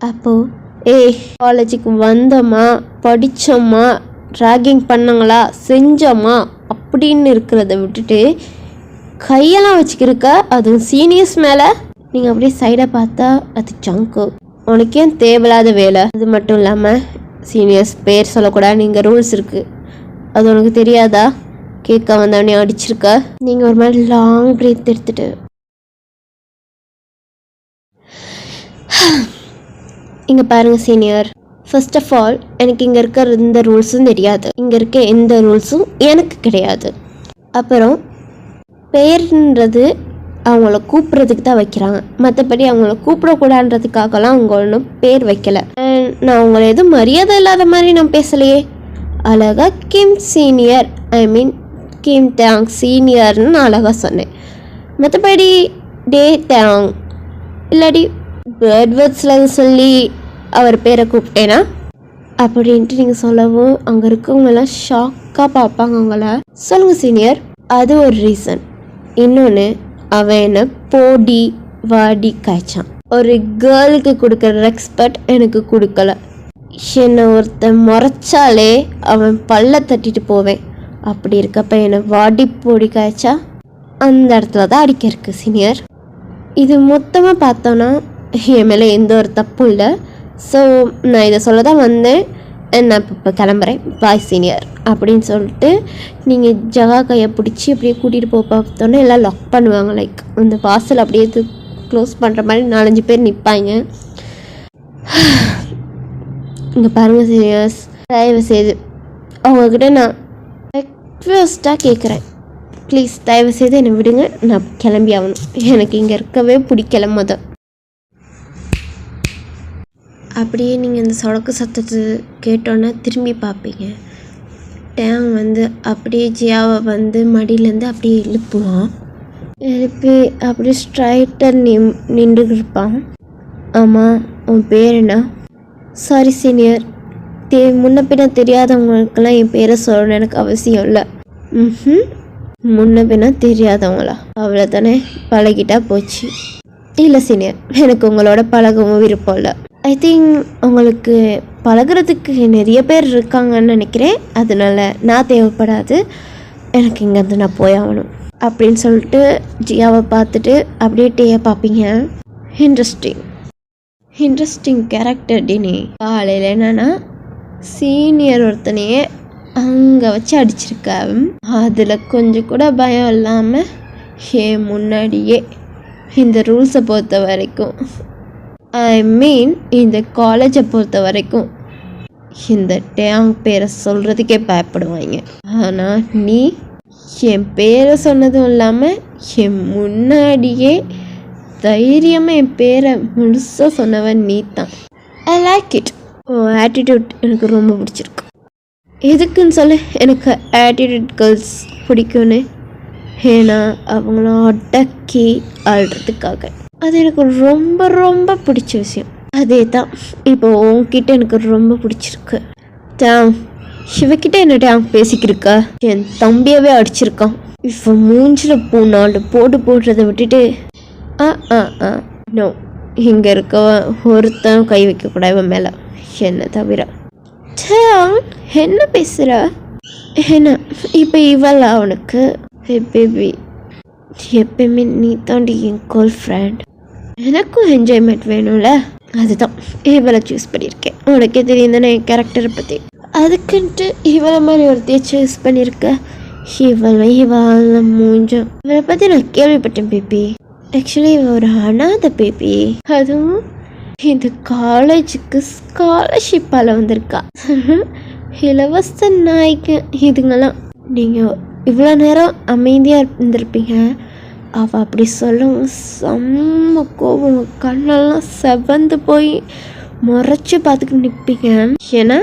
அப்போது காலேஜுக்கு வந்தோமா, படித்தோமா, ராகிங் பண்ணாங்களா, செஞ்சோமா அப்படின்னு இருக்கிறத விட்டுட்டு கையெல்லாம் வச்சுக்கிருக்க, அதுவும் சீனியர்ஸ் மேலே. நீங்கள் அப்படியே சைடை பார்த்தா அது ஜங்கு. உனக்கே தேவையில்லாத வேலை. அது மட்டும் இல்லாமல் சீனியர்ஸ் பேர் சொல்லக்கூடாது, நீங்கள் ரூல்ஸ் இருக்குது, அது உனக்கு தெரியாதா? கேட்க வந்தவனே அடிச்சிருக்க. நீங்கள் ஒரு மாதிரி லாங் பிரீத் எடுத்துட்டு இங்கே பாருங்கள் சீனியர், ஃபர்ஸ்ட் ஆஃப் ஆல் எனக்கு இங்கே இருக்கிற எந்த ரூல்ஸும் தெரியாது. இங்கே இருக்க எந்த ரூல்ஸும் எனக்கு கிடையாது. அப்புறம் பேருன்றது அவங்கள கூப்பிட்றதுக்கு தான் வைக்கிறாங்க, மற்றபடி அவங்கள கூப்பிடக்கூடாதுன்றதுக்காகலாம் அவங்க ஒன்றும் பேர் வைக்கலை. நான் உங்களை எதுவும் மரியாதை இல்லாத மாதிரி நான் பேசலையே. அழகாக கிம் சீனியர், ஐ மீன் கிம் டேங் சீனியர்னு நான் அழகாக சொன்னேன். மற்றபடி டே டேங் இல்லாடி பேர்ட்வேர்ட்ஸில் சொல்லி அவர் பேரை கூப்பிட்டேனா அப்படின்ட்டு நீங்கள் சொல்லவும் அங்கே இருக்கவங்கெல்லாம் ஷாக்காக பார்ப்பாங்க அவங்கள. சொல்லுங்கள் சீனியர். அது ஒரு ரீசன். இன்னொன்று, அவன் என்ன போடி வாடி காய்ச்சான். ஒரு கேர்ளுக்கு கொடுக்குற ரெஸ்பெக்ட் எனக்கு கொடுக்கல. என்னை ஒருத்தன் முறைச்சாலே அவன் பல்ல தட்டிட்டு போவேன். அப்படி இருக்கப்ப என்னை வாடி போடி காய்ச்சா அந்த இடத்துல தான் அடிக்க இருக்கு சீனியர். இது மொத்தமாக பார்த்தோன்னா என் மேலே எந்த ஒரு தப்பும் இல்லை. ஸோ நான் இதை சொல்ல தான் வந்தேன். நான் இப்போ கிளம்புறேன், பாய் சீனியர் அப்படின்னு சொல்லிட்டு நீங்கள் ஜகா கையை பிடிச்சி அப்படியே கூட்டிகிட்டு போக பார்த்தோன்னே எல்லாம் லாக் பண்ணுவாங்க. லைக் அந்த வாசல் அப்படியே க்ளோஸ் பண்ணுற மாதிரி 4-5 பேர் நிற்பாங்க. இங்கே பாருங்கள் சீனியர்ஸ், தயவு செய்து அவங்கக்கிட்ட நான் ரெக்வெஸ்ட்டாக கேட்குறேன், ப்ளீஸ் தயவு செய்து என்னை விடுங்க, நான் கிளம்பி ஆகணும். எனக்கு இங்கே இருக்கவே பிடிக்கல. அப்படியே நீங்கள் இந்த சொடக்கு சத்தத்தை கேட்டோன்னே திரும்பி பார்ப்பீங்க. டேங் வந்து அப்படியே ஜியாவை வந்து மடியிலேருந்து அப்படியே எழுப்புவான். எழுப்பி அப்படியே ஸ்ட்ரைட்டாக நின்றுட்டு இருப்பான். ஆமாம், உன் பேர் என்ன? சாரி சீனியர், முன்ன பின்ன தெரியாதவங்களுக்கெல்லாம் என் பேரை சொல்லணும்னு எனக்கு அவசியம் இல்லை. முன்ன பின்ன தெரியாதவங்களா? அவ்வளோதானே, பழகிட்டா போச்சு. இல்லை சீனியர், எனக்கு உங்களோட பழகவும் விருப்பம் இல்லை. ஐ திங்க் உங்களுக்கு பழகிறதுக்கு நிறைய பேர் இருக்காங்கன்னு நினைக்கிறேன், அதனால நான் தேவைப்படாது, எனக்கு இங்கேருந்து நான் போய் ஆகணும் அப்படின்னு சொல்லிட்டு ஜியாவை பார்த்துட்டு அப்படியே டேயை பார்ப்பீங்க. Interesting character tiny. காலையில் என்னன்னா சீனியர் ஒருத்தனையே அங்கே வச்சு அடிச்சிருக்க, அதில் கொஞ்சம் கூட பயம் இல்லாமல் ஏன் முன்னாடியே இந்த ரூல்ஸை பொறுத்த வரைக்கும், ஐ மீன் இந்த காலேஜை பொறுத்த வரைக்கும் இந்த டேங் பேரை சொல்கிறதுக்கே பயப்படுவாங்க. ஆனால் நீ என் பேரை சொன்னதும் இல்லாமல் என் முன்னாடியே தைரியமாக என் பேரை முழுசாக சொன்னவன் நீ தான். I like it. ஆட்டிடியூட் எனக்கு ரொம்ப பிடிச்சிருக்கு. எதுக்குன்னு சொல்லு எனக்கு ஆட்டிடியூட் கேர்ள்ஸ் பிடிக்கும்னு. ஏன்னா அவங்களும் அடக்கி ஆடுறதுக்காக. அது எனக்கு ரொம்ப ரொம்ப பிடிச்ச விஷயம். அதே தான் இப்போ உன்கிட்ட எனக்கு ரொம்ப பிடிச்சிருக்கு. டேங், இவக்கிட்ட என்ன டேங் பேசிக்கிருக்கா? என் தம்பியவே அடிச்சிருக்கான். இப்போ மூஞ்சில் 4 போடுறதை விட்டுட்டு நோ, இங்கே இருக்கவன் ஒருத்தன் கை வைக்கக்கூடாது இவன் மேலே என்ன தவிர. டேங், என்ன பேசுகிற? என்ன இப்போ இவளா அவனுக்கு? பேபி, எப்பயுமே நீ தாண்டி என் கேர்ள் ஃப்ரெண்ட். எனக்கும் என்ஜாய்மெண்ட் வேணும்ல, அதுதான் இவளை சூஸ் பண்ணியிருக்கேன். உனக்கே தெரியும் தானே என் கேரக்டரை பற்றி. அதுக்குன்ட்டு இவளை மாதிரி ஒருத்தையை சூஸ் பண்ணியிருக்க. இவளை மூஞ்சம் இவளை பற்றி நான் கேள்விப்பட்டேன் பேபி. ஆக்சுவலி இவ ஒரு அனாதை பேபி. அதுவும் இந்த காலேஜுக்கு ஸ்காலர்ஷிப்பால் வந்திருக்கா. இலவச நாய்க்கு இதுங்கெல்லாம். நீங்கள் இவ்வளோ நேரம் அமைதியாக இருந்திருப்பீங்க. அவள் அப்படி சொல்லவும் செம்ம கோபம், கண்ணெல்லாம் செவந்து போய் முறைச்சி பார்த்துக்கிட்டு நிற்பீங்க. ஏன்னா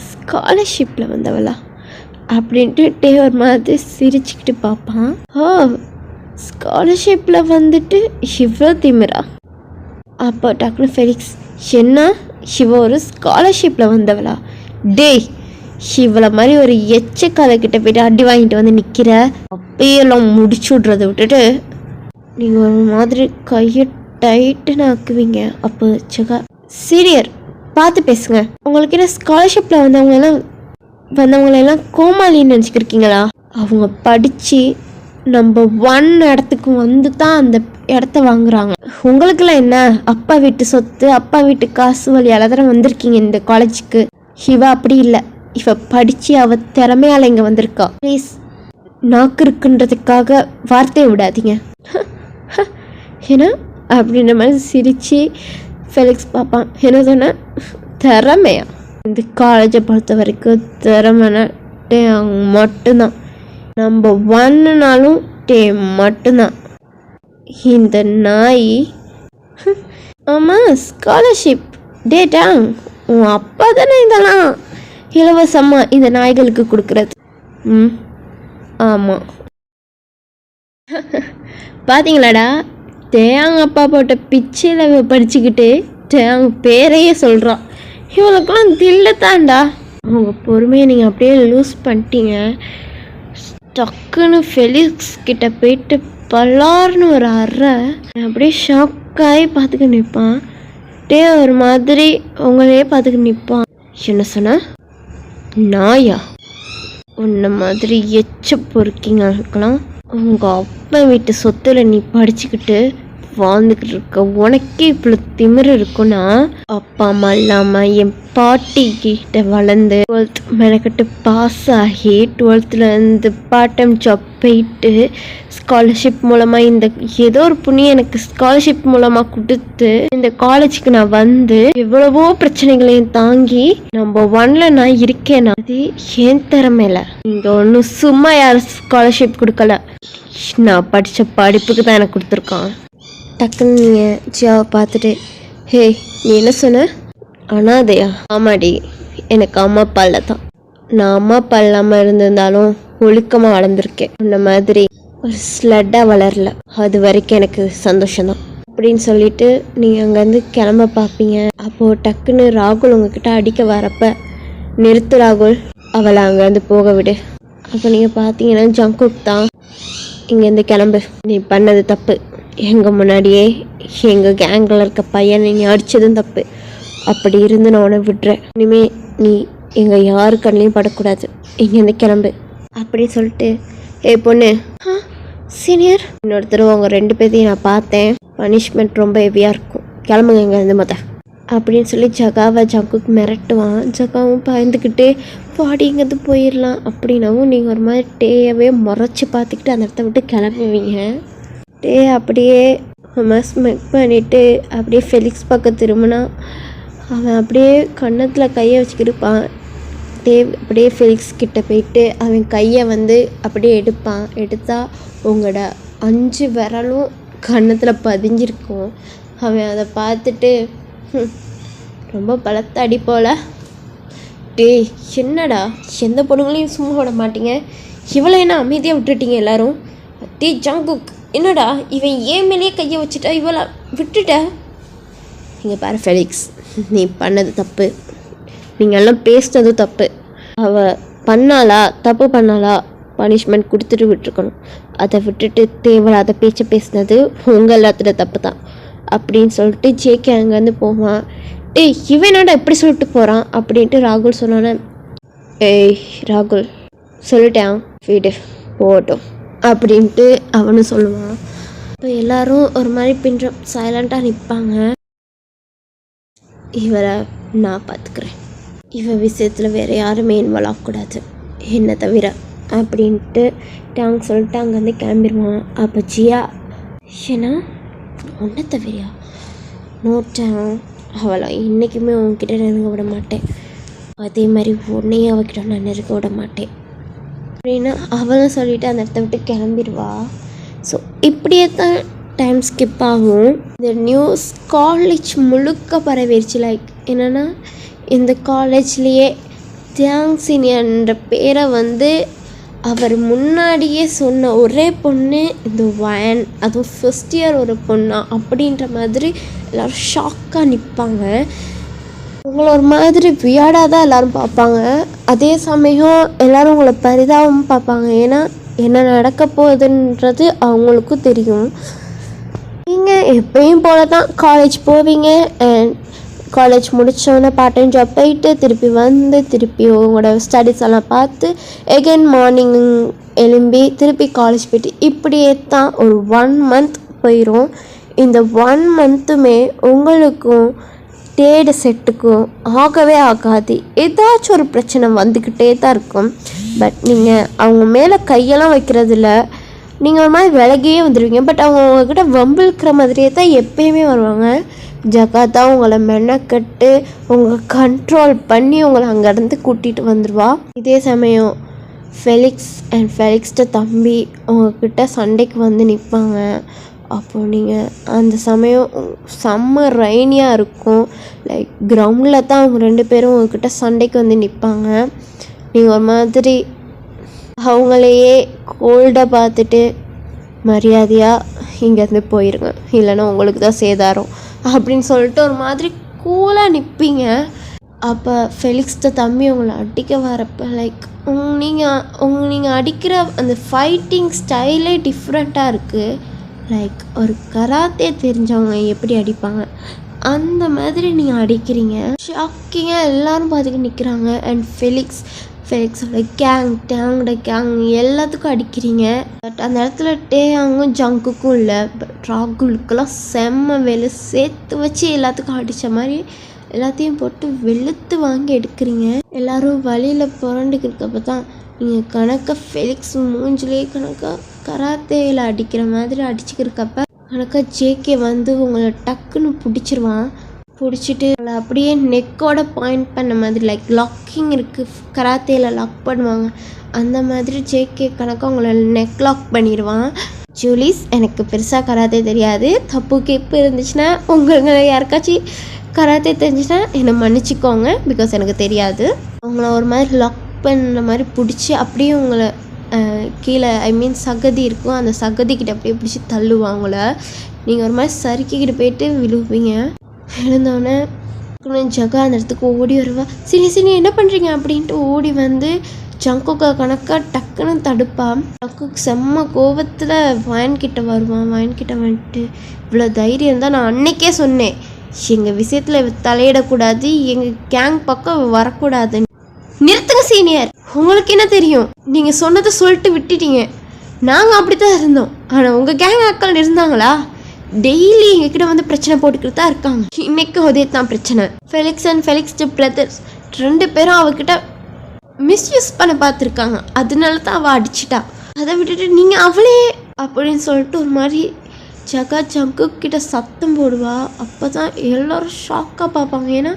ஸ்காலர்ஷிப்பில் வந்தவளா அப்படின்ட்டு ஒரு மாதிரி சிரிச்சுக்கிட்டு பார்ப்பான். ஓ, ஸ்காலர்ஷிப்பில் வந்துட்டு இவ்வளோ திமிரா? அப்போ டக்குனு ஃபெலிக்ஸ், என்ன இவ ஒரு ஸ்காலர்ஷிப்பில் வந்தவளா? டேய், இவளை மாதிரி ஒரு எச்சக்காலக்கிட்ட போய்ட்டு அடி வாங்கிட்டு வந்து நிற்கிற. அப்பையெல்லாம் முடிச்சு விட்றதை விட்டுட்டு நீங்கள் ஒரு மாதிரி கையை டைட்டுன்னு ஆக்குவீங்க. அப்போ சகா, சீரியர் பார்த்து பேசுங்க. உங்களுக்கு என்ன ஸ்காலர்ஷிப்பில் வந்தவங்களெல்லாம் கோமாளின்னு நினச்சிக்கிருக்கீங்களா? அவங்க படித்து நம்பர் 1 இடத்துக்கு வந்து தான் அந்த இடத்த வாங்குறாங்க. உங்களுக்கெல்லாம் என்ன, அப்பா வீட்டு சொத்து, அப்பா வீட்டு காசு வழியால் தானே வந்திருக்கீங்க இந்த காலேஜுக்கு. இவ அப்படி இல்லை. இவ படித்து அவள் திறமையால் இங்கே வந்திருக்கா. ப்ளீஸ், நாக்கு இருக்குன்றதுக்காக வார்த்தையை விடாதீங்க. ஏன்னா அப்படின்ற மாதிரி சிரித்து ஃபெலிக்ஸ் பார்ப்பான். என்ன சொன்ன, திறமையா? இந்த காலேஜை பொறுத்த வரைக்கும் திறமைனா அவங்க மட்டும்தான். நம்பர் 1னாலும் மட்டும்தான். இந்த நாய், ஆமாம் ஸ்காலர்ஷிப் டேட்டா உன் அப்பா தானே இதெல்லாம் இலவசமாக இந்த நாய்களுக்கு கொடுக்குறது. ஆமாம், பார்த்தீங்களாடா, தேங்க அப்பா போட்ட பிச்சையில் படிச்சுக்கிட்டு தேங்க பேரையே சொல்கிறான். இவளுக்கெல்லாம் தில்லை தாண்டா. அவங்க பொறுமையை நீங்கள் அப்படியே லூஸ் பண்ணிட்டீங்க. டக்குன்னு ஃபெலிக்ஸ் கிட்ட போயிட்டு பல்லார்னு ஒரு அறை அப்படியே ஷாக்காகி பார்த்துக்க நிற்பான். ஒரு மாதிரி உங்களையே பார்த்துக்க நிற்பான். என்ன சொன்ன, நாயா? உன்ன மாதிரி எச்ச பொறுக்கிங்களுக்கெல்லாம் உங்கள் அப்பா வீட்டு சொத்துல நீ படிச்சுக்கிட்டு வாழ்ந்துக்கிட்டு இருக்க உனக்கே இவ்வளோ திமிரு இருக்குன்னா, அப்பா அம்மா இல்லாமல் என் பாட்டி கிட்ட வளர்ந்து 12th மெனக்கிட்டு பாஸ் ஆகி 12th பார்ட் டைம் ஜாப் போயிட்டு ஸ்காலர்ஷிப் மூலமாக இந்த ஏதோ ஒரு புண்ணியம் எனக்கு ஸ்காலர்ஷிப் மூலமாக கொடுத்து இந்த காலேஜுக்கு நான் வந்து எவ்வளவோ பிரச்சனைகளையும் தாங்கி நம்பர் 1ல நான் இருக்கேன். அது ஏன் திறமையில. இங்கே ஒன்றும் சும்மா யாரும் ஸ்காலர்ஷிப் கொடுக்கல, நான் படித்த படிப்புக்கு தான் எனக்கு கொடுத்துருக்கான். டக்குன்னு நீங்கள் ஜியாவை பார்த்துட்டு, ஹே நீ என்ன சொன்ன, அனாதையா? ஆமாடி, எனக்கு அம்மா அப்பா இல்லை தான். நான் அம்மா அப்பா இல்லாமல் இருந்திருந்தாலும் ஒழுக்கமாக வளர்ந்துருக்கேன். அந்த மாதிரி ஒரு ஸ்லட்டாக வளரல. அது வரைக்கும் எனக்கு சந்தோஷம்தான் அப்படின்னு சொல்லிட்டு நீங்கள் அங்கேருந்து கிளம்ப பார்ப்பீங்க. அப்போது டக்குன்னு ராகுல் உங்ககிட்ட அடிக்க வரப்ப, நிறுத்து ராகுல், அவளை அங்கேருந்து போக விடு. அப்போ நீங்கள் பார்த்தீங்கன்னா ஜங்குக் தான், இங்கேருந்து கிளம்பு, நீ பண்ணது தப்பு, எங்கள் முன்னாடியே எங்கள் கேங்கில் இருக்க பையனை நீ அடித்ததும் தப்பு, அப்படி இருந்து நான் உன்னை விட்டுறேன். இனிமேல் நீ எங்கள் யாரு கண்ணிலையும் படக்கூடாது, இங்கேருந்து கிளம்பு அப்படின்னு சொல்லிட்டு, பொண்ணு, சீனியர், இன்னொரு தடவை அவங்க 2 பேர்த்தையும் நான் பார்த்தேன், பனிஷ்மெண்ட் ரொம்ப ஹெவியாக இருக்கும், கிளம்புங்க இங்கேருந்து அப்படின்னு சொல்லி ஜகாவை ஜங்குக்கு மிரட்டுவான். ஜகாவும் பயந்துக்கிட்டு பாடி இங்கேருந்து போயிடலாம் அப்படின்னாவும் நீங்கள் ஒரு மாதிரி டேயவே முறைச்சி பார்த்துக்கிட்டு அந்த இடத்த விட்டு கிளம்புவீங்க. அப்படியே ஸ்மெக் பண்ணிவிட்டு அப்படியே ஃபெலிக்ஸ் பக்கம் திரும்பினா அவன் அப்படியே கன்னத்தில் கையை வச்சுக்கிருப்பான். அப்படியே ஃபெலிக்ஸ் கிட்ட போயிட்டு அவன் கையை வந்து அப்படியே எடுப்பான். எடுத்தால் உங்களோட 5 விரலும் கன்னத்தில் பதிஞ்சிருக்கும். அவன் அதை பார்த்துட்டு, ரொம்ப பலத்த அடி போல, டேய் என்னடா எந்த பொண்ணுங்களையும் சும்மா விட மாட்டீங்க, இவளை என்ன அமைதியாக விட்டுட்டீங்க எல்லாரும், டே ஜங்குக் என்னடா இவன் ஏன் மேலேயே கையை வச்சுட்டா, இவளை விட்டுட்ட. இங்கே பாரு ஃபெலிக்ஸ், நீ பண்ணது தப்பு, நீங்கள் எல்லாம் பேசினதும் தப்பு. அவள் தப்பு பண்ணாளா, பனிஷ்மெண்ட் கொடுத்துட்டு விட்டுருக்கணும். அதை விட்டுட்டு தேவையில்லாத பேச்சை பேசினது உங்கள் எல்லாத்தோட தப்பு தான் அப்படின்னு சொல்லிட்டு ஜேகே அங்கேருந்து போவான். இவனோட எப்படி சொல்லிட்டு போகிறான் அப்படின்ட்டு ராகுல் சொன்னானே, ராகுல் சொல்லிட்டேன் வீடு போகட்டும் அப்படின்ட்டு அவனும் சொல்லுவான். இப்போ எல்லோரும் ஒரு மாதிரி பின்னும் சைலண்ட்டாக நிற்பாங்க. இவரை நான் பார்த்துக்கிறேன், இவன் விஷயத்தில் வேறு யாருமே இன்வால்வ் ஆகக்கூடாது என்னை தவிர அப்படின்ட்டு டேங் சொல்லிட்டு அங்கேருந்து கிளம்பிடுவான். அப்போ ஜியா, ஏன்னா ஒன்றை தவிரையா நோட்டேன், அவளை இன்றைக்குமே உன்கிட்ட நெருங்க விட மாட்டேன், அதே மாதிரி உன்னையும் அவகிட்ட நான் நெருங்க விட மாட்டேன் அப்படின்னு அவளும் சொல்லிவிட்டு அந்த இடத்த விட்டு கிளம்பிடுவா. ஸோ இப்படியே தான் டைம் ஸ்கிப் ஆகும். இந்த நியூஸ் காலேஜ் முழுக்க பரவிடுச்சு. லைக் என்னென்னா இந்த காலேஜ்லேயே தியாங் சீனியர்ன்ற பேரை அவர் முன்னாடியே சொன்ன ஒரே பொண்ணு இந்த வேன், அதுவும் ஃபர்ஸ்ட் இயர் ஒரு பொண்ணா அப்படின்ற மாதிரி எல்லோரும் ஷாக்காக நிற்பாங்க. உங்களை ஒரு மாதிரி வியாடாக தான் எல்லோரும் பார்ப்பாங்க. அதே சமயம் எல்லோரும் உங்களை பரிதாபமும் பார்ப்பாங்க. ஏன்னா என்ன நடக்க போகுதுன்றது அவங்களுக்கும் தெரியும். நீங்கள் எப்பயும் போல தான் காலேஜ் போவீங்க, அண்ட் காலேஜ் முடித்தோன்னே பார்ட் டைம் ஜாப் போயிட்டு திருப்பி உங்களோட ஸ்டடீஸ் எல்லாம் பார்த்து எகெயின் மார்னிங் எழும்பி திருப்பி காலேஜ் போயிட்டு இப்படியே தான் ஒரு 1 மந்த் போயிடும். இந்த 1 மந்த்துமே உங்களுக்கும் தேட செட்டுக்கும் ஆகவே ஆகாது. ஏதாச்சும் ஒரு பிரச்சனை வந்துக்கிட்டே தான் இருக்கும். பட் நீங்கள் அவங்க மேலே கையெல்லாம் வைக்கிறதில்ல, நீங்கள் ஒரு மாதிரி விலகியே வந்துடுவீங்க. பட் அவங்க உங்ககிட்ட வம்பிழுக்கிற மாதிரியே தான் எப்பயுமே வருவாங்க. ஜகா தான் உங்களை மெனக்கட்டு உங்களை கண்ட்ரோல் பண்ணி உங்களை அங்கேருந்து கூட்டிகிட்டு வந்துடுவா. இதே சமயம் ஃபெலிக்ஸ்ட தம்பி உங்ககிட்ட சண்டைக்கு வந்து நிற்பாங்க. அப்போது நீங்கள் அந்த சமயம் செம்ம ரெய்னியாக இருக்கும். லைக் கிரவுண்டில் தான் அவங்க 2 பேரும் உங்ககிட்ட சண்டைக்கு வந்து நிற்பாங்க. நீங்கள் ஒரு மாதிரி அவங்களையே கோல்டாக பார்த்துட்டு மரியாதையாக இங்கேருந்து போயிருங்க, இல்லைன்னா உங்களுக்கு தான் சேதாரம் அப்படின்னு சொல்லிட்டு ஒரு மாதிரி கூலாக நிற்பீங்க. அப்போ ஃபெலிக்ஸ்ட தம்பி உங்களை அடிக்க வரப்போ லைக் நீங்கள் அடிக்கிற அந்த ஃபைட்டிங் ஸ்டைலே டிஃப்ரெண்ட்டாக இருக்குது. லைக் ஒரு கராத்தே தெரிஞ்சவங்க எப்படி அடிப்பாங்க அந்த மாதிரி நீங்கள் அடிக்கிறீங்க. ஷாக்கிங்காக எல்லோரும் பார்த்துக்கிட்டு நிற்கிறாங்க. அண்ட் ஃபெலிக்ஸோட டேங்கோட கேங் எல்லாத்துக்கும் அடிக்கிறீங்க. பட் அந்த இடத்துல டேயாங்கும் ஜங்குக்கும் இல்லை, பட் ராகுலுக்கெல்லாம் செம்ம வேலை சேர்த்து வச்சு எல்லாத்துக்கும் அடித்த மாதிரி எல்லாத்தையும் போட்டு வெளுத்து வாங்கி எடுக்கிறீங்க. எல்லோரும் வழியில் புரண்டுக்கிறப்ப தான் நீங்கள் கணக்காக ஃபெலிக்ஸ் மூஞ்சிலே கணக்காக கராத்தேயில் அடிக்கிற மாதிரி அடிச்சுக்கிறக்கப்ப கணக்காக ஜேகே உங்களை டக்குன்னு பிடிச்சிருவான். பிடிச்சிட்டு அவளை அப்படியே நெக்கோட பாயிண்ட் பண்ண மாதிரி லைக் லாக்கிங் இருக்குது, கராத்தேயில் லாக் பண்ணுவாங்க அந்த மாதிரி ஜேகே கணக்காக உங்களை நெக் லாக் பண்ணிடுவான். ஜூலிஸ், எனக்கு பெருசாக கராத்தே தெரியாது, தப்பு கேப்பு இருந்துச்சுன்னா உங்களுக்கு யாருக்காச்சும் கராத்தே தெரிஞ்சுன்னா என்னை மன்னிச்சிக்கோங்க, பிகாஸ் எனக்கு தெரியாது. அவங்கள ஒரு மாதிரி லாக் பண்ண மாதிரி பிடிச்சி அப்படியே உங்களை கீழே சகதி இருக்கும், அந்த சகதிக்கிட்ட அப்படியே பிடிச்சி தள்ளுவாங்கள. நீங்கள் ஒரு மாதிரி சறுக்கிக்கிட்டு போயிட்டு விழுவீங்க. எழுந்தோடனே ஜகா அந்த இடத்துக்கு ஓடி வருவா. சரி என்ன பண்ணுறீங்க அப்படின்ட்டு ஓடி வந்து ஜங்குக்கா கணக்காக டக்குன்னு தடுப்பா. ஜங்குக்கு செம்ம கோபத்தில் வான்கிட்ட வருவான். வான்கிட்ட வந்துட்டு இவ்வளோ தைரியம் தான், நான் அன்னைக்கே சொன்னேன் எங்கள் விஷயத்தில் தலையிடக்கூடாது, எங்கள் கேங் பக்கம் வரக்கூடாது. நிறுத்துங்க சீனியர், உங்களுக்கு என்ன தெரியும், நீங்கள் சொன்னதை சொல்லிட்டு விட்டுட்டீங்க, நாங்கள் அப்படி தான் இருந்தோம். ஆனால் உங்கள் கேங் ஆட்கள் இருந்தாங்களா, டெய்லி எங்ககிட்ட வந்து பிரச்சனை போட்டுக்கிட்டு தான் இருக்காங்க. இன்னைக்கும் அதே தான் பிரச்சனை. ஃபெலிக்ஸ் அண்ட் ஃபெலிக்ஸ் பிரதர்ஸ் 2 பேரும் அவகிட்ட மிஸ்யூஸ் பண்ண பார்த்துருக்காங்க, அதனால தான் அவள் அடிச்சிட்டா. அதை விட்டுட்டு நீங்கள் அவளே அப்படின்னு சொல்லிட்டு ஒரு மாதிரி ஜங்கு கிட்ட சத்தம் போடுவா. அப்போ தான் எல்லோரும் ஷாக்காக பார்ப்பாங்க. ஏன்னா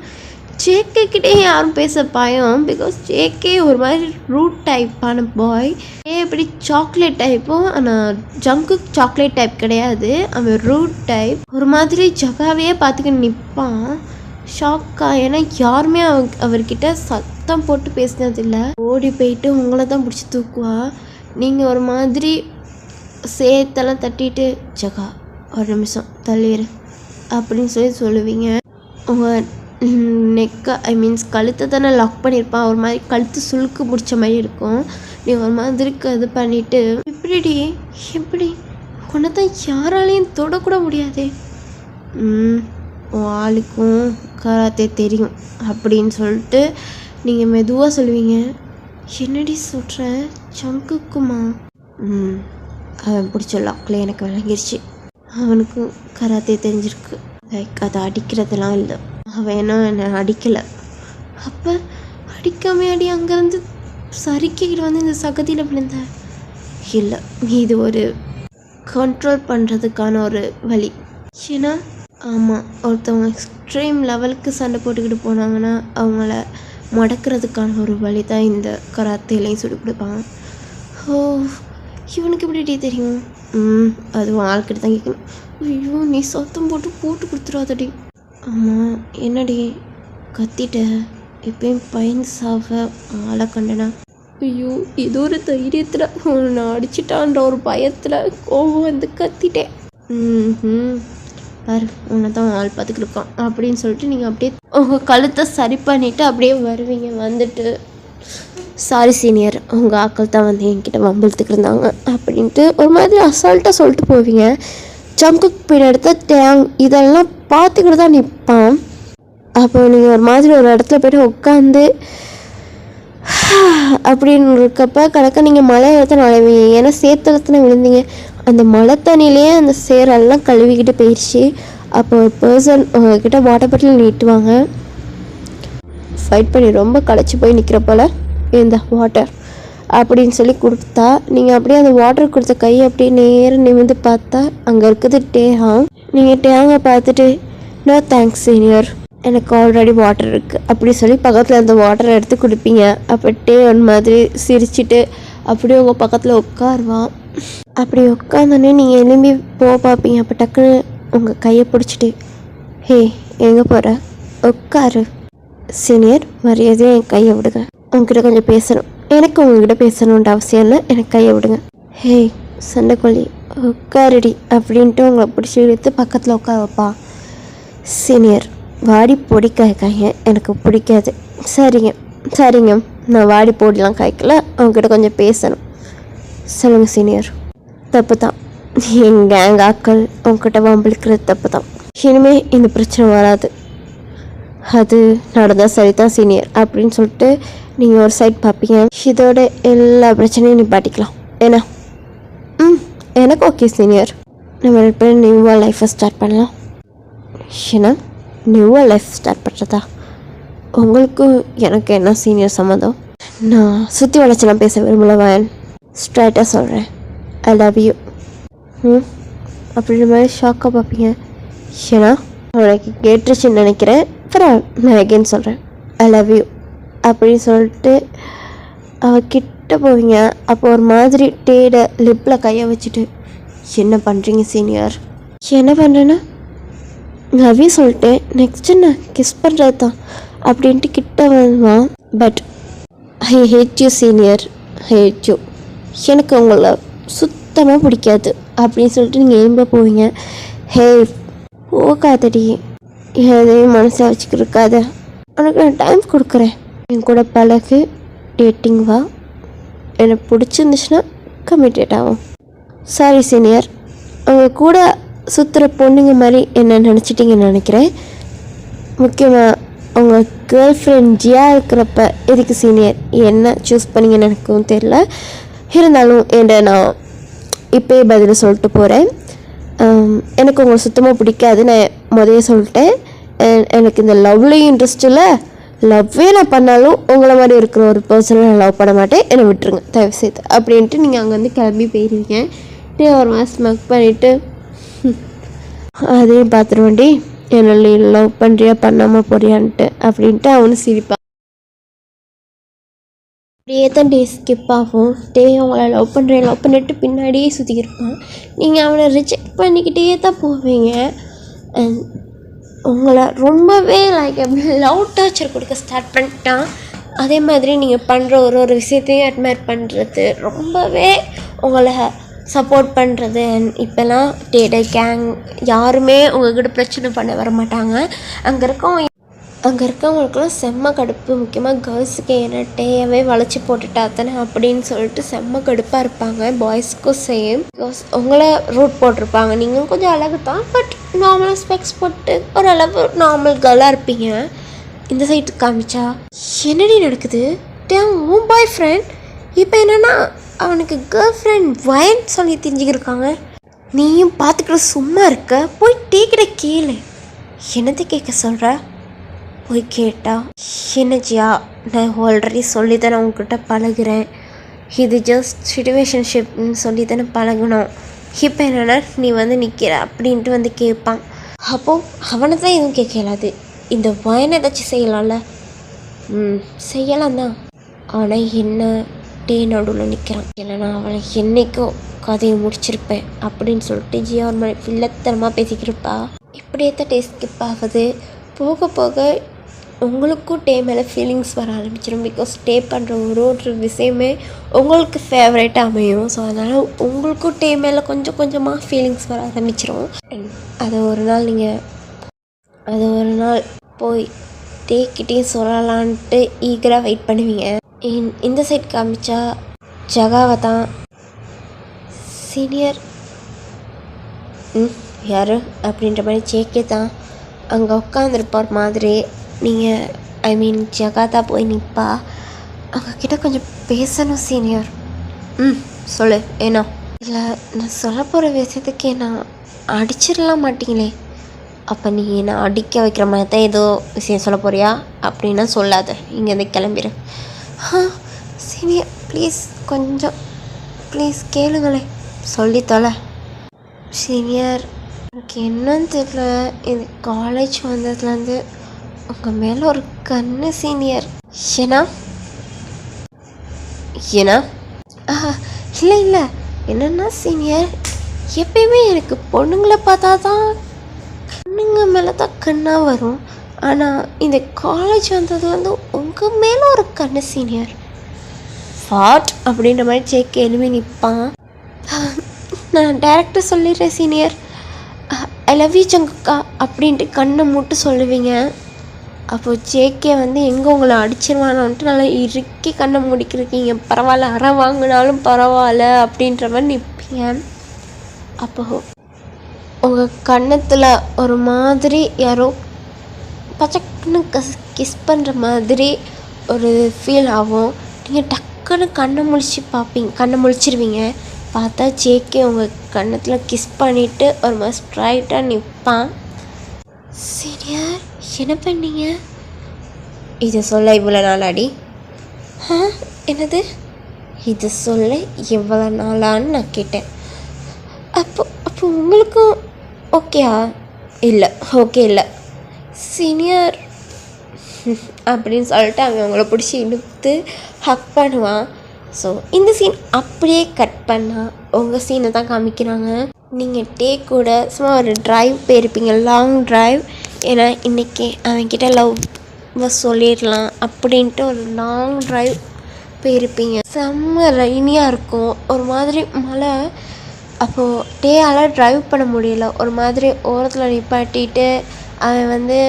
ஜேகே கிட்டே யாரும் பேச பயம், பிகாஸ் ஜேகே ஒரு மாதிரி ரூட் டைப்பான பாய். எப்படி சாக்லேட் டைப்பும், ஆனால் ஜங்கு சாக்லேட் டைப் கிடையாது, அவன் ரூட் டைப். ஒரு மாதிரி ஜகாவையே பார்த்துக்கிட்டு நிற்பான் ஷாக்கா. ஏன்னா யாருமே அவர்கிட்ட சத்தம் போட்டு பேசினதில்லை. ஓடி போயிட்டு உங்களை தான் பிடிச்சி தூக்குவா. நீங்கள் ஒரு மாதிரி சேத்தெல்லாம் தட்டிட்டு ஜகா ஒரு நிமிஷம் தள்ளிடு அப்படின்னு சொல்லுவீங்க. உங்கள் நெக்கை கழுத்தை தானே லாக் பண்ணியிருப்பான், ஒரு மாதிரி கழுத்து சுழுக்கு முடிச்ச மாதிரி இருக்கும். நீ ஒரு மாதிரி இது பண்ணிவிட்டு எப்படி கொண்டு தான் யாராலையும் தொடக்கூட முடியாதே, ஆளுக்கும் கராத்தே தெரியும் அப்படின்னு சொல்லிட்டு நீங்கள் மெதுவாக சொல்லுவீங்க. என்னடி சொல்கிற, ஜங்குக்குமா? அவன் பிடிச்ச லாக்கில் எனக்கு விளங்கிருச்சு, அவனுக்கும் கராத்தே தெரிஞ்சிருக்கு. லைக் அதை அடிக்கிறதெல்லாம் இல்லை, அவன் என்ன என்னை அடிக்கலை. அப்போ அடிக்காமே அடி அங்கேருந்து சரிக்கிட்டு வந்து இந்த சகதியில் விழுந்த. இல்லை, இது ஒரு கண்ட்ரோல் பண்ணுறதுக்கான ஒரு வழி. ஏன்னா ஆமாம், ஒருத்தவங்க எக்ஸ்ட்ரீம் லெவலுக்கு சண்டை போட்டுக்கிட்டு போனாங்கன்னா அவங்கள மடக்கிறதுக்கான ஒரு வழி தான் இந்த கராத்தேலையும் சொல்லி கொடுப்பாங்க. ஓ, இவனுக்கு எப்படி தெரியும்? அதுவும் ஆள்கிட்ட தான் கேட்கணும். ஐயோ, நீ சத்தம் போட்டு கொடுத்துடாதடி. ஆமாம், என்னடி கத்திட்ட? எப்பயும் பயந்து சாவ ஆளை கண்டனா? ஐயோ, ஏதோ ஒரு தைரியத்தில் உன்னை அடிச்சிட்டான்ற ஒரு பயத்தில் கோவம் வந்து கத்திட்டேன். பாரு, உன்னை தான் ஆள் பார்த்துக்கிட்டு இருக்கான் அப்படின்னு சொல்லிட்டு நீங்கள் அப்படியே உங்கள் கழுத்தை சரி பண்ணிவிட்டு அப்படியே வருவீங்க. வந்துட்டு சாரி சீனியர், உங்கள் ஆக்கள் தான் வந்து என்கிட்ட வம்பிழுத்துக்கு இருந்தாங்க அப்படின்ட்டு ஒரு மாதிரி அசால்ட்டாக சொல்லிட்டு போவீங்க. ஜம்குக் பீரியட் எடுத்த டேங் இதெல்லாம் பார்த்துக்கிட்டு தான் நிற்பான். அப்போ நீங்கள் ஒரு மாதிரி ஒரு இடத்துல போய்ட்டு உட்காந்து அப்படின்னு இருக்கப்போ கணக்காக நீங்கள் மழை இடத்த நுழைவீங்க. ஏன்னா சேத்தளத்தில் விழுந்தீங்க. அந்த மழை தண்ணியிலேயே அந்த சேரெல்லாம் கழுவிக்கிட்டு போயிடுச்சு. அப்போ ஒரு பர்சன் உங்ககிட்ட வாட்டர் பாட்டில் நீட்டுவாங்க. ஃபைட் பண்ணி ரொம்ப களைச்சி போய் நிற்கிற போல் இந்த வாட்டர் அப்படின்னு சொல்லி கொடுத்தா நீங்கள் அப்படியே அந்த வாட்டர் கொடுத்த கையை அப்படியே நேரம் நிமிர்ந்து பார்த்தா அங்கே இருக்குது டேஹாங். நீங்கள் டேங்கை பார்த்துட்டு நோ தேங்க்ஸ் சீனியர், எனக்கு ஆல்ரெடி வாட்டர் இருக்குது அப்படி சொல்லி பக்கத்தில் அந்த வாட்டரை எடுத்து கொடுப்பீங்க. அப்போ டே ஒன் மாதிரி சிரிச்சிட்டு அப்படியே உங்கள் பக்கத்தில் உட்காருவான். அப்படி உட்காந்தோடனே நீங்கள் எழும்பி பார்ப்பீங்க. அப்போ டக்குன்னு உங்கள் கையை பிடிச்சிட்டு ஹே எங்கே போகிற, உட்காரு. சீனியர், மரியாதையாக என் கையை விடுங்க, உங்ககிட்ட கொஞ்சம் பேசணும். எனக்கு உங்ககிட்ட பேசணுன்ற அவசியம் இல்லை, எனக்கு கையை விடுங்க. ஹே சண்டைக்கோழி, உட்காருடி அப்படின்ட்டு உங்களை பிடிச்சி இழுத்து பக்கத்தில் உட்கார வைப்பா. சீனியர், வாடி பொடி காய்க்காங்க, எனக்கு பிடிக்காது. சரிங்க, நான் வாடி பொடிலாம் காய்க்கல, அவங்ககிட்ட கொஞ்சம் பேசணும். சொல்லுங்கள் சீனியர். தப்பு தான், என் கேங் ஆக்கள் உங்ககிட்ட வம்பிழுக்கிறது தப்பு தான். இனிமேல் இந்த பிரச்சனை வராது, அது நடந்தால் சரி தான் சீனியர் அப்படின்னு சொல்லிட்டு நீங்கள் ஒரு சைட் பார்ப்பீங்க. இதோட எல்லா பிரச்சனையும் நிப்பாட்டிக்கலாம். ஏன்னா எனக்கு ஓகே சீனியர், நம்ம ரெண்டு பேரும் நியூவாக லைஃப்பை ஸ்டார்ட் பண்ணலாம். ஏன்னா நியூவாக லைஃப் ஸ்டார்ட் பண்ணுறதா? உங்களுக்கும் எனக்கு என்ன சீனியர் சம்மந்தம்? நான் சுற்றி வளைச்சலாம் பேச விரும்பல வேன், ஸ்ட்ரைட்டாக சொல்கிறேன், ஐ லவ் யூ. அப்படின்ற மாதிரி ஷாக்காக பார்ப்பீங்க. ஏன்னா உனக்கு கேட்டுருச்சுன்னு நினைக்கிறேன். அப்புறம் நான் எகெயின் சொல்கிறேன், ஐ லவ் யூ அப்படின்னு சொல்லிட்டு அவகிட்ட போவீங்க. அப்போ ஒரு மாதிரி டேட லிப்பில் கையை வச்சுட்டு என்ன பண்ணுறீங்க சீனியர்? என்ன பண்ணுறேன்னா லவ் யூ சொல்லிட்டு நெக்ஸ்ட்டு நான் கிஸ் பண்ணுறது தான் அப்படின்ட்டு கிட்ட வருவான். But I hate you senior, hate you, எனக்கு உங்களை சுத்தமாக பிடிக்காது அப்படின்னு சொல்லிட்டு நீங்கள் எழும்ப போவீங்க. ஹே ஓகாதடி, எதையும் மனசில் வச்சுக்கிருக்காத, உனக்கு நான் டைம் கொடுக்குறேன், என் கூட பழகு, டேட்டிங் வா, எனக்கு பிடிச்சிருந்துச்சுன்னா கமிட்டட் ஆகும். சாரி சீனியர், அவங்க கூட சுற்றுற பொண்ணுங்க மாதிரி என்ன நினச்சிட்டிங்கன்னு நினைக்கிறேன். முக்கியமாக உங்கள் கேர்ள் ஃப்ரெண்ட் ஜியா இருக்கிறப்ப எதுக்கு சீனியர் என்ன சூஸ் பண்ணிங்கன்னு எனக்கும் தெரியல. இருந்தாலும் என்ன நான் இப்போயே பதில் சொல்லிட்டு போகிறேன். எனக்கு உங்களை சுத்தமாக பிடிக்காது, நான் முதல்ல சொல்லிட்டேன். எனக்கு இந்த லவ்லையும் இன்ட்ரெஸ்ட் இல்லை, லவ்வே நான் பண்ணாலும் உங்களை மாதிரி இருக்கிற ஒரு பர்சனை நான் லவ் பண்ண மாட்டேன், என்னை விட்டுருங்க தயவு செய்து அப்படின்ட்டு நீங்கள் அங்கேருந்து கிளம்பி போயிருவீங்க. ஒரு மாதம் ஸ்மக் பண்ணிவிட்டு அதையும் பார்த்துருவேன்டி, என்ன லவ் பண்ணுறியா பண்ணாமல் போறியான்ட்டு அப்படின்ட்டு அவனு சிரிப்பான். அப்படியே தான் டே ஸ்கிப் ஆகும். டே அவங்கள லவ் பண்ணிட்டு பின்னாடியே சுற்றிக்கிருப்பான். நீங்கள் அவனை ரிஜெக்ட் பண்ணிக்கிட்டே தான் போவீங்க. அண்ட் உங்களை ரொம்பவே லைக் லவ் டார்ச்சர் கொடுக்க ஸ்டார்ட் பண்ணிட்டான். அதே மாதிரி நீங்கள் பண்ணுற ஒரு விஷயத்தையும் அட்மையர் பண்ணுறது, ரொம்பவே உங்களை சப்போர்ட் பண்ணுறது. அண்ட் இப்போல்லாம் டே கேங் யாருமே உங்கள்கிட்ட பிரச்சனை பண்ண வர மாட்டாங்க. அங்கே இருக்கவங்களுக்குலாம் செம்ம கடுப்பு, முக்கியமாக கேர்ள்ஸுக்கு ஏன்னா டேயவே வளைச்சி போட்டுட்டா தானே அப்படின்னு சொல்லிட்டு செம்ம கடுப்பாக இருப்பாங்க. பாய்ஸ்க்கும் சேம், பிகாஸ் உங்களை ரூட் போட்டிருப்பாங்க. நீங்கள் கொஞ்சம் அழகு தான், பட் நார்மலாக ஸ்பெக்ஸ் போட்டு ஓரளவு நார்மல் கேர்ளாக இருப்பீங்க. இந்த சைட்டு காமிச்சா என்னடி நடக்குது, உன் பாய் ஃப்ரெண்ட் இப்போ என்னென்னா அவனுக்கு கேர்ள் ஃப்ரெண்ட் வயன் சொல்லி தெரிஞ்சுக்கிருக்காங்க. நீயும் பார்த்துக்கிற சும்மா இருக்க, போய் டேக்கிட்ட கேளு. என்னத்தை கேட்க சொல்கிற? போய் கேட்டா, என்ன ஜியா, நான் ஆல்ரெடி சொல்லி தானே உங்ககிட்ட பழகுறேன், இது ஜஸ்ட் சிச்சுவேஷன்ஷிப்னு சொல்லி தானே பழகணும், இப்போ என்னென்னா நீ வந்து நிற்கிற அப்படின்ட்டு வந்து கேட்பான். அப்போது அவனை தான் எதுவும் கேட்கலாது, இந்த வயனை ஏதாச்சும் செய்யலாம்ல. செய்யலாம் தான், ஆனால் என்ன டே நடுவில் நிற்கிறான், இல்லைனா அவளை என்றைக்கோ கதையை முடிச்சிருப்பேன் அப்படின்னு சொல்லிட்டு ஜியா ஒரு மாதிரி வில்லத்தனமாக பேசிக்கிருப்பா. இப்படியே தான் டே ஸ்கிப் ஆகுது. போக போக உங்களுக்கும் டே மேலே ஃபீலிங்ஸ் வர ஆரம்பிச்சிடும். பிகாஸ் டே பண்ணுற ஒரு விஷயமே உங்களுக்கு ஃபேவரேட்டாக அமையும். ஸோ அதனால் உங்களுக்கும் டே மேலே கொஞ்சம் கொஞ்சமாக ஃபீலிங்ஸ் வர ஆரம்பிச்சிடும். அதை ஒரு நாள் போய் டேக்கிட்டேயும் சொல்லலான்ட்டு ஈகராக வெயிட் பண்ணுவீங்க. இந்த சைட் காமிச்சா ஜகாவை தான் சீனியர் யார் அப்படின்ற மாதிரி ஜேகே தான் அங்கே உட்காந்துருப்பார் மாதிரி. நீங்கள் ஜகாதா போய் நிற்பா. அவங்கக்கிட்ட கொஞ்சம் பேசணும் சீனியர். சொல்லு, ஏன்னா இல்லை நான் சொல்ல போகிற விஷயத்துக்கு நான் அடிச்சிடலாம் மாட்டீங்களே, அப்போ நீ என்னை அடிக்க வைக்கிற மாதிரி தான் ஏதோ விஷயம் சொல்ல போறியா அப்படின்னா சொல்லாத, இங்கேருந்து கிளம்பிடு. சீனியர் ப்ளீஸ், கொஞ்சம் ப்ளீஸ் கேளுங்களே, சொல்லி தொலை. சீனியர் எனக்கு என்னன்னு தெரியல, இது காலேஜ் வந்ததுலேருந்து உங்கள் மேலே ஒரு கண்ணு சீனியர். ஏன்னா இல்லை என்னென்னா சீனியர், எப்பயுமே எனக்கு பொண்ணுங்களை பார்த்தா தான் கண்ணுங்க மேலே தான் கண்ணாக வரும், ஆனால் இந்த காலேஜ் வந்தது வந்து உங்கள் மேலே ஒரு கண்ணு சீனியர். வாட் அப்படின்ற மாதிரி ஜேகே எழுப்பி நிற்பான். நான் டேரக்டர் சொல்லிடுறேன் சீனியர், ஐ லவ் யூ சங்கக்கா அப்படின்ட்டு கண்ணை மூட்டு சொல்லுவீங்க. அப்போது ஜேகே வந்து எங்கே உங்களை அடிச்சிருவானான்ட்டு நல்லா இறுக்கி கண்ணை முடிக்கிருக்கீங்க. பரவாயில்ல, அரை வாங்கினாலும் பரவாயில்ல அப்படின்ற மாதிரி நிற்பீங்க. அப்போது உங்கள் கன்னத்தில் ஒரு மாதிரி யாரோ பச்சக்குன்னு கிஸ் பண்ணுற மாதிரி ஒரு ஃபீல் ஆகும். நீங்கள் டக்குன்னு கண்ணை முழிச்சிருவீங்க. பார்த்தா ஜேகே உங்கள் கன்னத்தில் கிஸ் பண்ணிவிட்டு ஒரு மாதிரி ஸ்ட்ரைட்டாக நிற்பான். சீனியர் என்ன பண்ணீங்க? இதை சொல்ல இவ்வளோ நாளாடி? என்னது இது சொல்ல எவ்வளோ நாளான்னு நான் கேட்டேன். அப்போ உங்களுக்கும் ஓகேயா? இல்லை, ஓகே இல்லை சீனியர் அப்படின்னு சொல்லிட்டு அவன் அவங்கள பிடிச்சி இழுத்து ஹக் பண்ணுவான். ஸோ இந்த சீன் அப்படியே கட் பண்ணால் உங்கள் சீனை தான் காமிக்கிறாங்க. நீங்கள் டே கூட சும்மா ஒரு ட்ரைவ் போயிருப்பீங்க, லாங் ட்ரைவ். ஏன்னா இன்றைக்கி அவன்கிட்ட லவ் சொல்லிடலாம் அப்படின்ட்டு ஒரு லாங் ட்ரைவ் போயிருப்பீங்க. செம்ம ரெய்னியாக இருக்கும், ஒரு மாதிரி மழை. அப்போது டேயால் ட்ரைவ் பண்ண முடியல, ஒரு மாதிரி ஓரத்தில் நிப்பாட்டிட்டு அவன் வந்து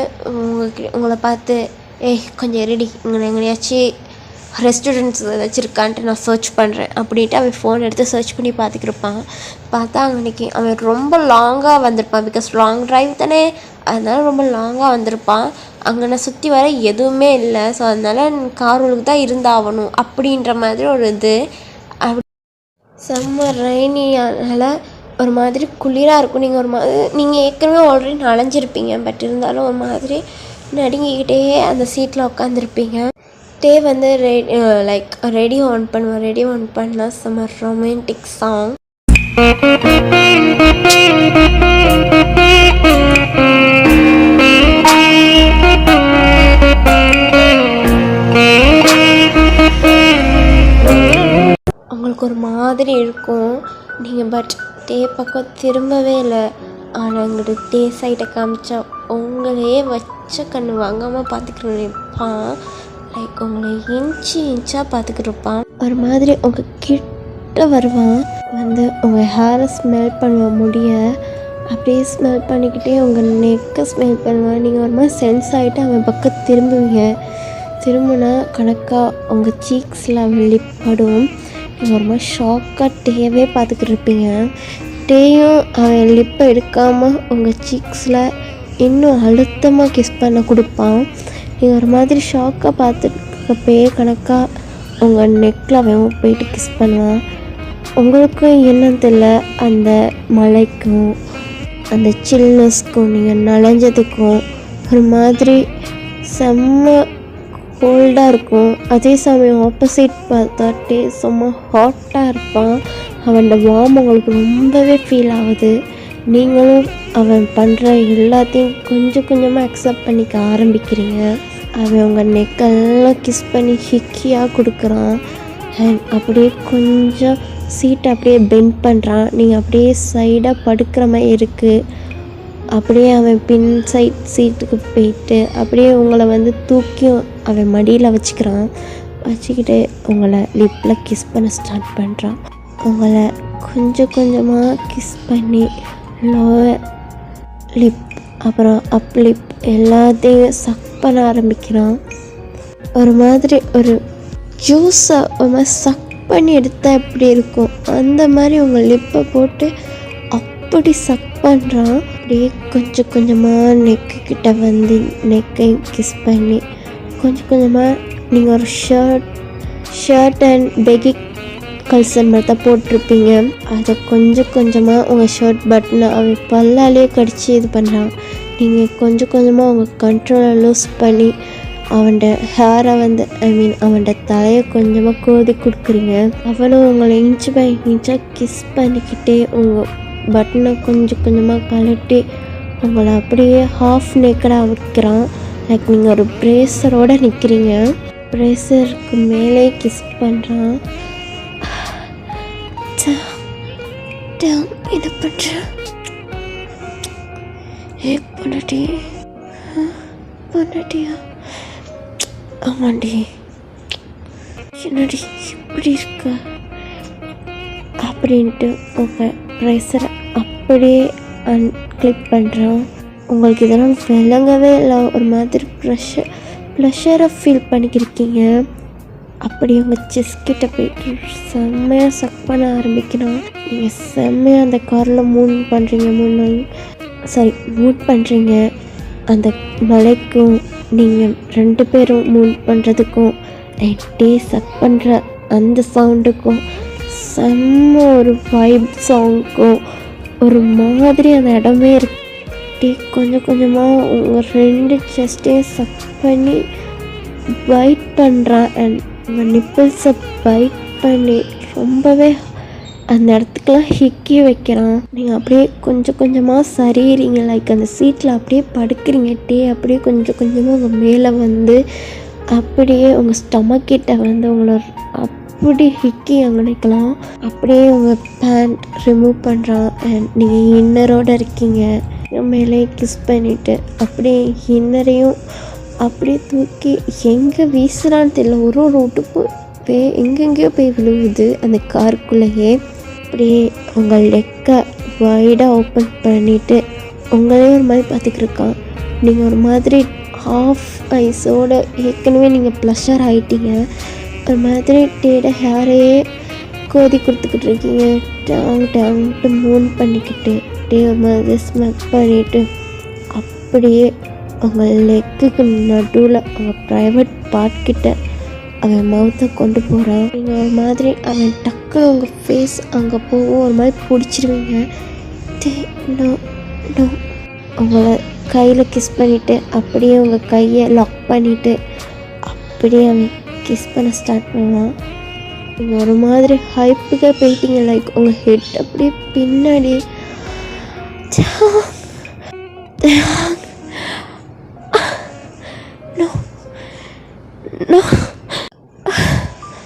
உங்களை பார்த்து கொஞ்சம் ரெடி, இங்கே எங்கேயாச்சும் ரெஸ்டாரண்ட்ஸ் வச்சுருக்கான்ட்டு நான் சர்ச் பண்ணுறேன் அப்படின்ட்டு அவன் ஃபோன் எடுத்து சர்ச் பண்ணி பார்த்துக்கிருப்பான். பார்த்தா அன்றைக்கி அவன் ரொம்ப லாங்காக வந்திருப்பான். பிகாஸ் லாங் ட்ரைவ் தானே, அதனால ரொம்ப லாங்காக வந்திருப்பான். அங்கே நான் சுற்றி வர எதுவுமே இல்லை. ஸோ அதனால் காருக்கு தான் இருந்தாகணும் அப்படின்ற மாதிரி ஒரு இது. அப்படி செம்ம ரெய்னியால் ஒரு மாதிரி குளிராக இருக்கும். நீங்கள் ஏற்கனவே ஆல்ரெடி நனைஞ்சிருப்பீங்க, பட் இருந்தாலும் ஒரு மாதிரி நடுங்கிக்கிட்டே அந்த சீட்டில் உட்காந்துருப்பீங்க. டே வந்து ரேடியோ ஆன் பண்ணுவேன். ரேடியோ ஆன் பண்ணால் செம்ம ரொமான்டிக் சாங். உங்களுக்கு ஒரு மாதிரி இருக்கும் நீங்கள், பட் டே பக்கம் திரும்பவே இல்லை. ஆனால் எங்கிட்ட டே சைட்டை காமிச்சா உங்களையே வச்ச கண்ணு வாங்காமல் பார்த்துக்கிருப்பான். உங்களை இன்ச்சாக பார்த்துக்கிருப்பான். ஒரு மாதிரி உங்கள் கிட்ட வருவான், வந்து உங்கள் ஹேரை ஸ்மெல் பண்ணுவான், முடிய அப்படியே ஸ்மெல் பண்ணிக்கிட்டே உங்கள் நெக்கை ஸ்மெல் பண்ணுவான். நீங்கள் ஒரு மாதிரி சென்ஸ் ஆகிட்டு அவன் பக்கம் திரும்புவீங்க. திரும்பினா கணக்காக உங்கள் சீக்ஸில் அவன் லிப் படும். நீங்கள் ஒரு மாதிரி ஷாக்காக டேவே பார்த்துக்கிட்டு இருப்பீங்க. டேயும் அவன் லிப்பை எடுக்காமல் உங்கள் சீக்ஸில் இன்னும் அழுத்தமாக கிஸ் பண்ண கொடுப்பான். நீங்கள் ஒரு மாதிரி ஷாக்காக பார்த்துருக்கப்பே கணக்காக உங்கள் நெக்கில் அவன் போயிட்டு கிஸ் பண்ணுவான். உங்களுக்கும் என்னன்னு தெரியல, அந்த மழைக்கும் அந்த சில்னஸ்க்கும் நீங்கள் நனைஞ்சதுக்கும் ஒரு மாதிரி செம்ம கோல்டாக இருக்கும். அதே சமயம் ஆப்போசிட் பார்த்தாட்டே செம்ம ஹாட்டாக இருப்பான். அவனோட வார்ம் உங்களுக்கு ரொம்பவே ஃபீல் ஆகுது. நீங்களும் அவன் பண்ணுற எல்லாத்தையும் கொஞ்சம் கொஞ்சமாக அக்செப்ட் பண்ணிக்க ஆரம்பிக்கிறீங்க. அவன் உங்கள் நெக்கெல்லாம் கிஸ் பண்ணி ஹிக்கியாக கொடுக்குறான். அண்ட் அப்படியே கொஞ்சம் சீட்டை அப்படியே பெண்ட் பண்ணுறான். நீங்கள் அப்படியே சைடாக படுக்கிற மாதிரி இருக்குது. அப்படியே அவன் பின் சைட் சீட்டுக்கு போயிட்டு அப்படியே உங்களை வந்து தூக்கி அவன் மடியில் வச்சுக்கிட்டு உங்களை லிப்பில் கிஸ் பண்ண ஸ்டார்ட் பண்ணுறான். உங்களை கொஞ்சம் கொஞ்சமாக கிஸ் பண்ணி லோவர் லிப் அப்புறம் அப் லிப் எல்லாத்தையும் சக் பண்ண ஆரம்பிக்கிறான். ஒரு மாதிரி ஒரு ஜூஸை ஒரு மாதிரி சக் பண்ணி எடுத்தால் எப்படி இருக்கும் அந்த மாதிரி உங்கள் லிப்பை போட்டு அப்படி சக் பண்ணுறான். அப்படியே கொஞ்சம் கொஞ்சமாக நெக்கு கிட்ட வந்து நெக்கையும் கிஸ் பண்ணி கொஞ்சம் கொஞ்சமாக நீங்கள் ஒரு ஷர்ட் அண்ட் பெகி கல்சர் மாதிரி தான் போட்டிருப்பீங்க. அதை கொஞ்சம் கொஞ்சமாக உங்கள் ஷர்ட் பட்டனை அவன் பல்லாலே கடித்து இது பண்ணுறான். நீங்கள் கொஞ்சம் கொஞ்சமாக உங்கள் கண்ட்ரோலை லூஸ் பண்ணி அவன்ட ஹேரை வந்து அவன்ட தலையை கொஞ்சமாக கோதி கொடுக்குறீங்க. அவனும் உங்களை இன்ச்சு பை இன்ச்சாக கிஸ் பண்ணிக்கிட்டே உங்கள் பட்டனை கொஞ்சம் கொஞ்சமாக கழட்டி உங்களை அப்படியே ஹாஃப் நேக்கடாக வைக்கிறான். லைக் நீங்கள் ஒரு பிரேசரோடு நிற்கிறீங்க. பிரேசருக்கு மேலே கிஸ் பண்ணுறான். என்ன பண்ணுறேன் பொண்டாட்டியா ஆமாண்டி என்னடி இப்படி இருக்க அப்படின்ட்டு உங்கள் ப்ரெஷரை அப்படியே அன்கிளிக் பண்ணுறான். உங்களுக்கு இதெல்லாம் விளங்கவே இல்லை. ஒரு மாதிரி ப்ளஷரை ஃபீல் பண்ணிக்கிருக்கீங்க. அப்படி உங்கள் செஸ்கிட்ட போயிட்டு செம்மையாக சக் பண்ண ஆரம்பிக்கிறான். நீங்கள் செம்மையாக அந்த காரில் மூவ் பண்ணுறீங்க. அந்த மலைக்கும் நீங்கள் 2 பேரும் மூவ் பண்ணுறதுக்கும் டே சக் பண்ணுற அந்த சவுண்டுக்கும் செம்ம ஒரு வைப் சாங்க்கும் ஒரு மாதிரி அந்த இடமே இருக்கு. கொஞ்சம் கொஞ்சமாக உங்கள் 2 செஸ்ட்டையும் சக் பண்ணி பைட் பண்ணுறான். அண்ட் உங்கள் நிப்பிள்ஸை பைட் பண்ணி ரொம்பவே அந்த இடத்துக்குலாம் ஹிக்கி வைக்கிறான். நீங்கள் அப்படியே கொஞ்சம் கொஞ்சமாக சரியிறீங்க. லைக் அந்த சீட்டில் அப்படியே படுக்கிறீங்க. அப்படியே கொஞ்சம் கொஞ்சமாக உங்கள் மேலே வந்து அப்படியே உங்கள் ஸ்டமக்கிட்ட வந்து உங்களை அப்படி ஹிக்கி அங்கே நிற்கலாம். அப்படியே உங்கள் பேண்ட் ரிமூவ் பண்ணுறான். அண்ட் நீங்கள் இன்னரோடு இருக்கீங்க. மேலே கிஸ் பண்ணிவிட்டு அப்படியே இன்னரையும் அப்படியே தூக்கி எங்கே வீசுறான்னு தெரியல. ஒரு உடுப்பு எங்கெங்கேயோ போய் விழுவுது அந்த காருக்குள்ளேயே. அப்படியே உங்கள் லெக்கை வைடாக ஓப்பன் பண்ணிவிட்டு உங்களே ஒரு மாதிரி பார்த்துக்கிருக்கான். நீங்கள் ஒரு மாதிரி ஹாஃப் ஐஸோடு ஏற்கனவே நீங்கள் ப்ளஷர் ஆகிட்டீங்க. ஒரு மாதிரி ஹேரையே கோதி கொடுத்துக்கிட்டு இருக்கீங்க. டேங்ட்டு மூன் பண்ணிக்கிட்டு ஒரு மாதிரி ஸ்மெக் பண்ணிவிட்டு அப்படியே உங்கள் லெக்குக்கு நடுவில் உங்கள் ப்ரைவேட் பார்ட்கிட்ட அவன் மவுத்தை கொண்டு போகிறான். நீங்கள் ஒரு மாதிரி அவன் டக்குன்னு உங்கள் ஃபேஸ் அங்கே போகும். ஒரு மாதிரி பிடிச்சிருவீங்க. உங்களை கையில் கிஸ் பண்ணிவிட்டு அப்படியே உங்கள் கையை லாக் பண்ணிவிட்டு அப்படியே அவன் கிஸ் பண்ண ஸ்டார்ட் பண்ணுவான். நீங்கள் ஒரு மாதிரி ஹைப்புக்காக போயிட்டீங்க. லைக் உங்கள் ஹெட் அப்படியே பின்னாடி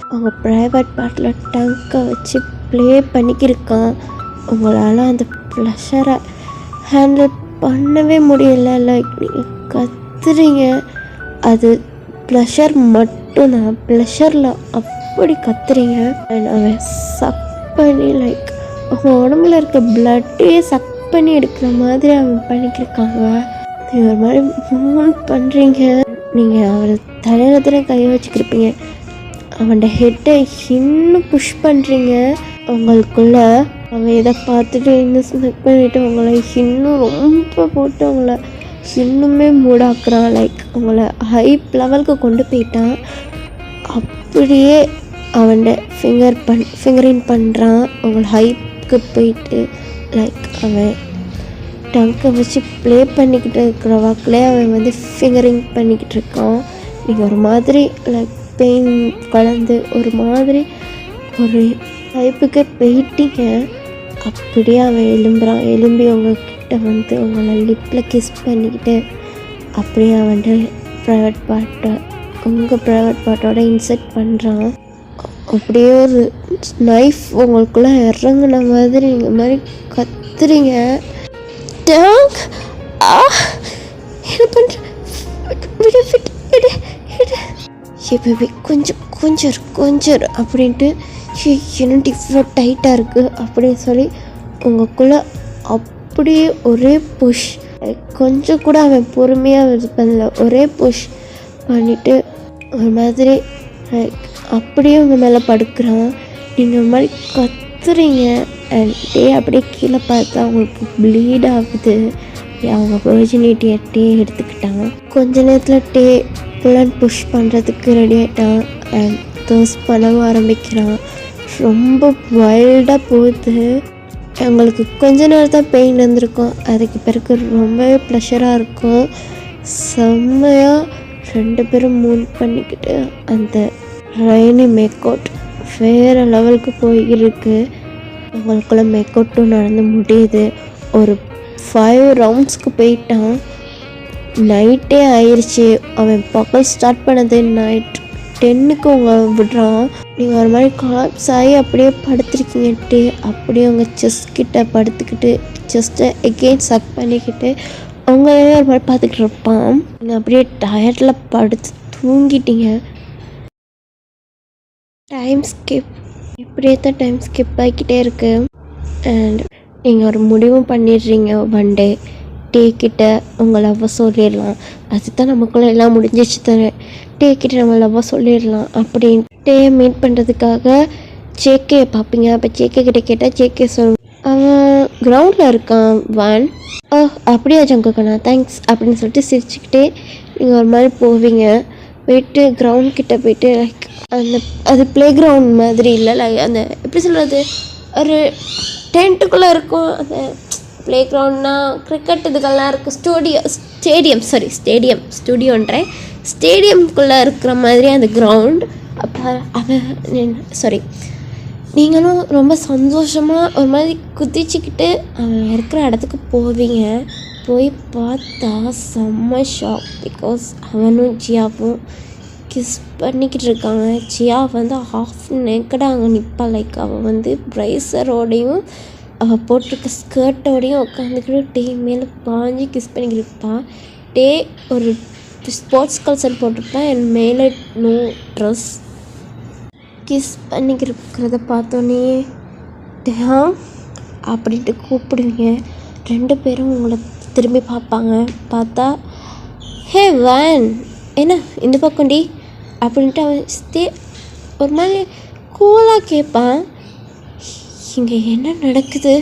அவங்க ப்ரைவேட் பார்ட்டில் டங்கை வச்சு ப்ளே பண்ணிக்கிருக்கான். உங்களால் அந்த ப்ளஷரை ஹேண்டில் பண்ணவே முடியல. லைக் நீங்கள் கத்துறீங்க. அது ப்ளஷர் மட்டும்தான். ப்ளஷரில் அப்படி கத்துறீங்க. அண்ட் அவன் சக் பண்ணி லைக் உங்கள் உடம்புல இருக்க பிளட்டே சக் பண்ணி எடுக்கிற மாதிரி அவன் பண்ணிக்கிருக்காங்க. நீங்கள் ஒரு மாதிரி மூவ் பண்ணுறீங்க. நீங்கள் அவரை தலையில் தானே கையை வச்சுக்கிருப்பீங்க. அவனோட ஹெட்டை இன்னும் புஷ் பண்ணுறீங்க உங்களுக்குள்ள. அவன் இதை பார்த்துட்டு இன்னும் ஸ்மெக் பண்ணிவிட்டு உங்களை இன்னும் ரொம்ப போட்டு உங்களை இன்னுமே மூடாக்குறான். லைக் உங்களை ஹைப் லெவலுக்கு கொண்டு போயிட்டான். அப்படியே அவனோட ஃபிங்கரின் பண்ணுறான். உங்களை ஹைப்புக்கு போயிட்டு லைக் அவன் டங்கை வச்சு ப்ளே பண்ணிக்கிட்டு இருக்கிற வாக்கிலே அவன் வந்து ஃபிங்கரிங் பண்ணிக்கிட்டு இருக்கான். நீங்கள் ஒரு மாதிரி லைக் பெயின் கலந்து ஒரு மாதிரி ஒரு டைப்புக்கே போயிட்டீங்க. அப்படியே அவன் எலும்பி உங்ககிட்ட வந்து உங்களை லிப்பில் கிஸ் பண்ணிக்கிட்டு அப்படியே அவன்கிட்ட உங்கள் ப்ரைவேட் பார்ட்டோட இன்செர்ட் பண்ணுறான். அப்படியே ஒரு நைஃப் உங்களுக்குள்ளே இறங்குன மாதிரி நீங்கள் மாதிரி கத்துறீங்க. டாங் என்ன பண்ணுற பேபி கொஞ்சம் அப்படின்ட்டு என்னட்டு இவ்வளோ டைட்டாக இருக்குது அப்படின்னு சொல்லி உங்களுக்குள்ளே அப்படியே ஒரே புஷ், கொஞ்சம் கூட அவன் பொறுமையாக இது பண்ணல, ஒரே புஷ் பண்ணிவிட்டு ஒரு மாதிரி அப்படியே உங்கள் மேலே படுக்கிறான். நீங்கள் ஒரு மாதிரி கத்துறீங்க. டே அப்படியே கீழே பார்த்தா அவங்களுக்கு ப்ளீட் ஆகுது. அவங்க வெர்ஜினிட்டியை டே எடுத்துக்கிட்டாங்க. கொஞ்ச நேரத்தில் டே ஃபுல் புஷ் பண்ணுறதுக்கு ரெடி ஆகிட்டான். அண்ட் தர்ஸ்ட் பண்ணவும் ஆரம்பிக்கிறான். ரொம்ப வைல்டாக போகுது. எங்களுக்கு கொஞ்ச நேரம் தான் பெயின் இருந்திருக்கும், அதுக்கு பிறகு ரொம்பவே ப்ளஷராக இருக்கும். செம்மையாக 2 பேரும் மூவ் பண்ணிக்கிட்டு அந்த ரெய்னி மேக் அவுட் வேறு லெவலுக்கு போயிருக்கு. அவங்களுக்குள்ள மேக் அவுட்டும் நடந்து முடியுது. ஒரு 5 ரவுண்ட்ஸ்க்கு போயிட்டான். நைட்டே ஆயிடுச்சு. அவன் பகல் ஸ்டார்ட் பண்ணது நைட் 10க்கு அவங்க விடுறான். நீங்கள் ஒரு மாதிரி காப்ஸ் ஆகி அப்படியே படுத்துருக்கீங்கட்டு அப்படியே உங்கள் செஸ்ட் கிட்ட படுத்துக்கிட்டு செஸ்ட்டை எகெயின் சக் பண்ணிக்கிட்டு அவங்களே ஒரு மாதிரி பார்த்துக்கிட்டு இருப்பான். நீங்கள் அப்படியே டயர்டில் படுத்து தூங்கிட்டீங்க. டைம் ஸ்கிப் இப்படியே தான் டைம் ஸ்கிப் ஆகிக்கிட்டே இருக்கு. அண்ட் நீங்கள் ஒரு முடிவும் பண்ணிடுறீங்க. ஒன் டே கிட்ட உங்கள் லவ்வை சொல்லிடலாம். அதுதான் நமக்குள்ளே எல்லாம் முடிஞ்சிச்சு தானே. கிட்ட நம்ம லவ்வை சொல்லிடலாம் அப்படின்னு டேயை மீட் பண்ணுறதுக்காக ஜேகேயை பார்ப்பீங்க. அப்போ ஜேகே கிட்ட கேட்டால் ஜேகே அவன் கிரவுண்டில் இருக்கான். அப்படியா ஜங்குக்கண்ணா தேங்க்ஸ் அப்படின்னு சொல்லிட்டு சிரிச்சுக்கிட்டே நீங்கள் ஒரு மாதிரி போவீங்க. போயிட்டு கிரவுண்ட் கிட்ட போயிட்டு லைக் அது ப்ளே கிரவுண்ட் மாதிரி இல்லை, லைக் அந்த எப்படி சொல்கிறது, ஒரு டென்ட்டுக்குள்ளே இருக்கும். அந்த ப்ளே கிரவுண்ட்னா கிரிக்கெட் இதுக்கெல்லாம் இருக்குது. ஸ்டேடியம்குள்ளே இருக்கிற மாதிரி அந்த கிரவுண்ட். அப்போ நீங்களும் ரொம்ப சந்தோஷமாக ஒரு மாதிரி குதிச்சுக்கிட்டு அவன் இருக்கிற இடத்துக்கு போவீங்க. போய் பார்த்தா செம்ம ஷாக். பிகாஸ் அவனும் ஜியாவும் கிஸ் பண்ணிக்கிட்டு இருக்காங்க. ஜியா வந்து ஹாஃப் நேக்கடாக அங்கே நிற்பா. லைக் அவள் வந்து ப்ரைஸரோடையும் அவள் போட்டிருக்க ஸ்கர்ட்டோடையும் உட்காந்துக்கிட்டு டே மேலே பாஞ்சு கிஸ் பண்ணிக்கிட்டு இருப்பாள். டே ஒரு ஸ்போர்ட்ஸ் கல்ச்சர் போட்டிருப்பேன். என் மேலே நோ ட்ரெஸ். கிஸ் பண்ணிக்கிறத பார்த்தோன்னே டேம் அப்படின்ட்டு கூப்பிடுவீங்க. 2 பேரும் உங்களை திரும்பி பார்ப்பாங்க. பார்த்தா ஹே வேன் என்ன இந்த பக்கம்டி அப்படின்ட்டு அவன் ஒரு மாதிரி கூலாக கேட்பான். இங்கே என்ன நடக்குது?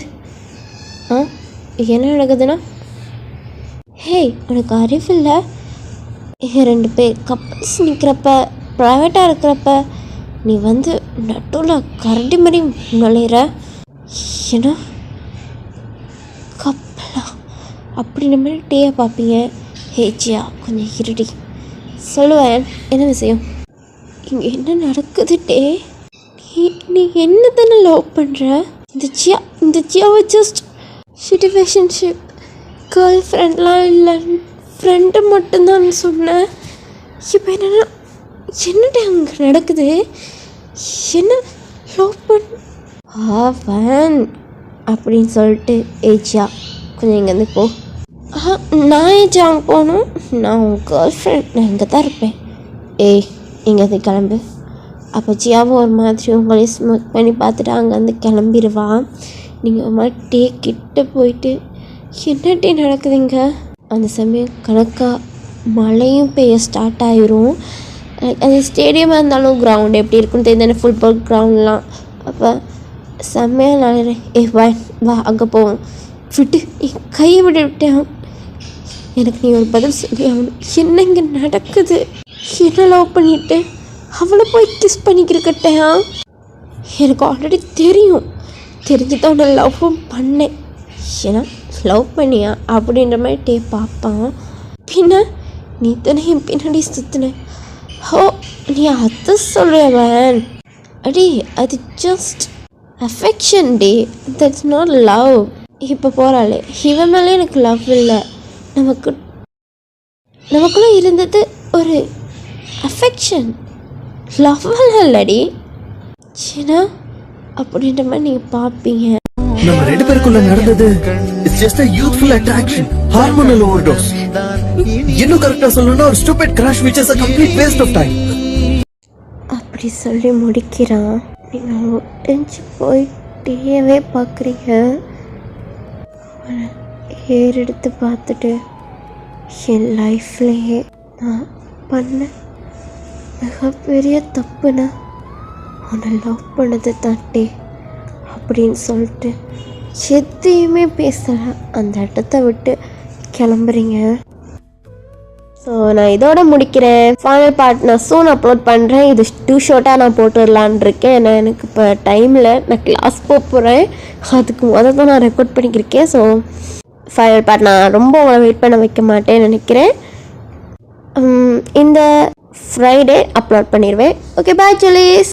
என்ன நடக்குதுன்னா, ஹே உனக்கு அறிவில்லை? 2 பேர் கப்பல்ஸ் நிற்கிறப்ப ப்ரைவேட்டாக இருக்கிறப்ப நீ வந்து நடுவில் கரண்டி மாதிரி நுழையிற. ஏன்னா கப்பலா அப்படின்ற மாதிரி டேயை பார்ப்பீங்க. ஹே ஜியா கொஞ்சம் இருடி சொல்லுவேன், என்ன விஷயம்? இங்கே என்ன நடக்குது டே? நீ என்ன தானே லவ் பண்ணுற? இந்த ஜியாவை ஜஸ்ட் சிச்சுவேஷன்ஷிப் கேர்ள் ஃப்ரெண்ட்லாம் இல்லை, ஃப்ரெண்டு மட்டும்தான் சொன்னேன். இப்போ என்னடா அங்கே நடக்குது? என்ன லவ் வேன் அப்படின்னு சொல்லிட்டு ஏஜியா கொஞ்சம் இங்கேருந்து போ. நான் ஏஜியா அங்கே போகணும்? நான் உன் கேர்ள் ஃப்ரெண்ட், நான் இங்கே தான் இருப்பேன். இங்கேருந்து கிளம்பு. அப்போ ஜியாவும் ஒரு மாதிரி உங்களே ஸ்மோக் பண்ணி பார்த்துட்டு அங்கேருந்து கிளம்பிடுவான். நீங்கள் ஒரு மாதிரி டே கிட்ட போயிட்டு என்ன டே நடக்குதுங்க? அந்த சமயம் கணக்காக மழையும் பெய்ய ஸ்டார்ட் ஆயிரும். அது ஸ்டேடியமாக இருந்தாலும் கிரவுண்ட் எப்படி இருக்குன்னு தெரியுது, ஃபுட்பால் கிரவுண்ட்லாம். அப்போ செம்மையாக நான் வா அங்கே போவோம். விட்டு என் கையை விட்டேன். எனக்கு நீ ஒரு பதில் சொல்லி ஆகணும். என்ன இங்கே நடக்குது? என்ன லவ் பண்ணிட்டு அவளை போய் கிஸ் பண்ணிக்கிருக்கட்டேன். எனக்கு ஆல்ரெடி தெரியும், தெரிஞ்சு தான் உன்னை லவ்வும் பண்ணேன். ஏன்னா லவ் பண்ணியா அப்படின்ற மாதிரி டே பார்ப்பான். பின்ன நீ தானே என் பின்னாடி சுற்றின. ஹோ நீ அதை சொல்கிறவன் அடி, அது just affection day, that's not love. இப்போ போகிறாளே இவன் மேலே எனக்கு லவ் இல்லை, நமக்குள்ளே இருந்தது ஒரு அஃபெக்ஷன், லவ்வெல்லாம் இல்லடி சின்னா அப்படின்ற மாதிரி நீங்கள் பார்ப்பீங்க. நம்ம ரெண்டு பேருக்குள்ள நடந்தது it's just a youthful attraction, hormonal overdose. இன்னும் கரெக்டா சொல்லணும்னா ஒரு stupid crush which is a complete waste of time. அப்படி சொல்லி முடிக்கிறான். நீங்கள் முடிஞ்சு போய் டீயவே பார்க்குறீங்க. ஏறெடுத்து பார்த்துட்டு என் லைஃப்லேயே நான் பண்ண மிகப்பெரிய தப்புனா உன்னை லவ் பண்ணதை தாண்டே அப்படின்னு சொல்லிட்டு எதையுமே பேசலை, அந்த இடத்த விட்டு கிளம்புறீங்க. ஸோ நான் இதோட முடிக்கிறேன். ஃபைனல் பார்ட் நான் சூன் அப்லோட் பண்ணுறேன். இது 2 ஷார்ட்டாக நான் போட்டு வரலான் இருக்கேன். ஏன்னா எனக்கு இப்போ டைமில் நான் கிளாஸ் போகிறேன், அதுக்கு தான் நான் ரெக்கார்ட் பண்ணிக்கிருக்கேன். ஸோ ஃபைனல் பார்ட் நான் ரொம்ப வெயிட் பண்ண வைக்க மாட்டேன்னு நினைக்கிறேன். இந்த ஃப்ரைடே அப்லோட் பண்ணிடுவேன். Okay bye ஜெலிஸ்.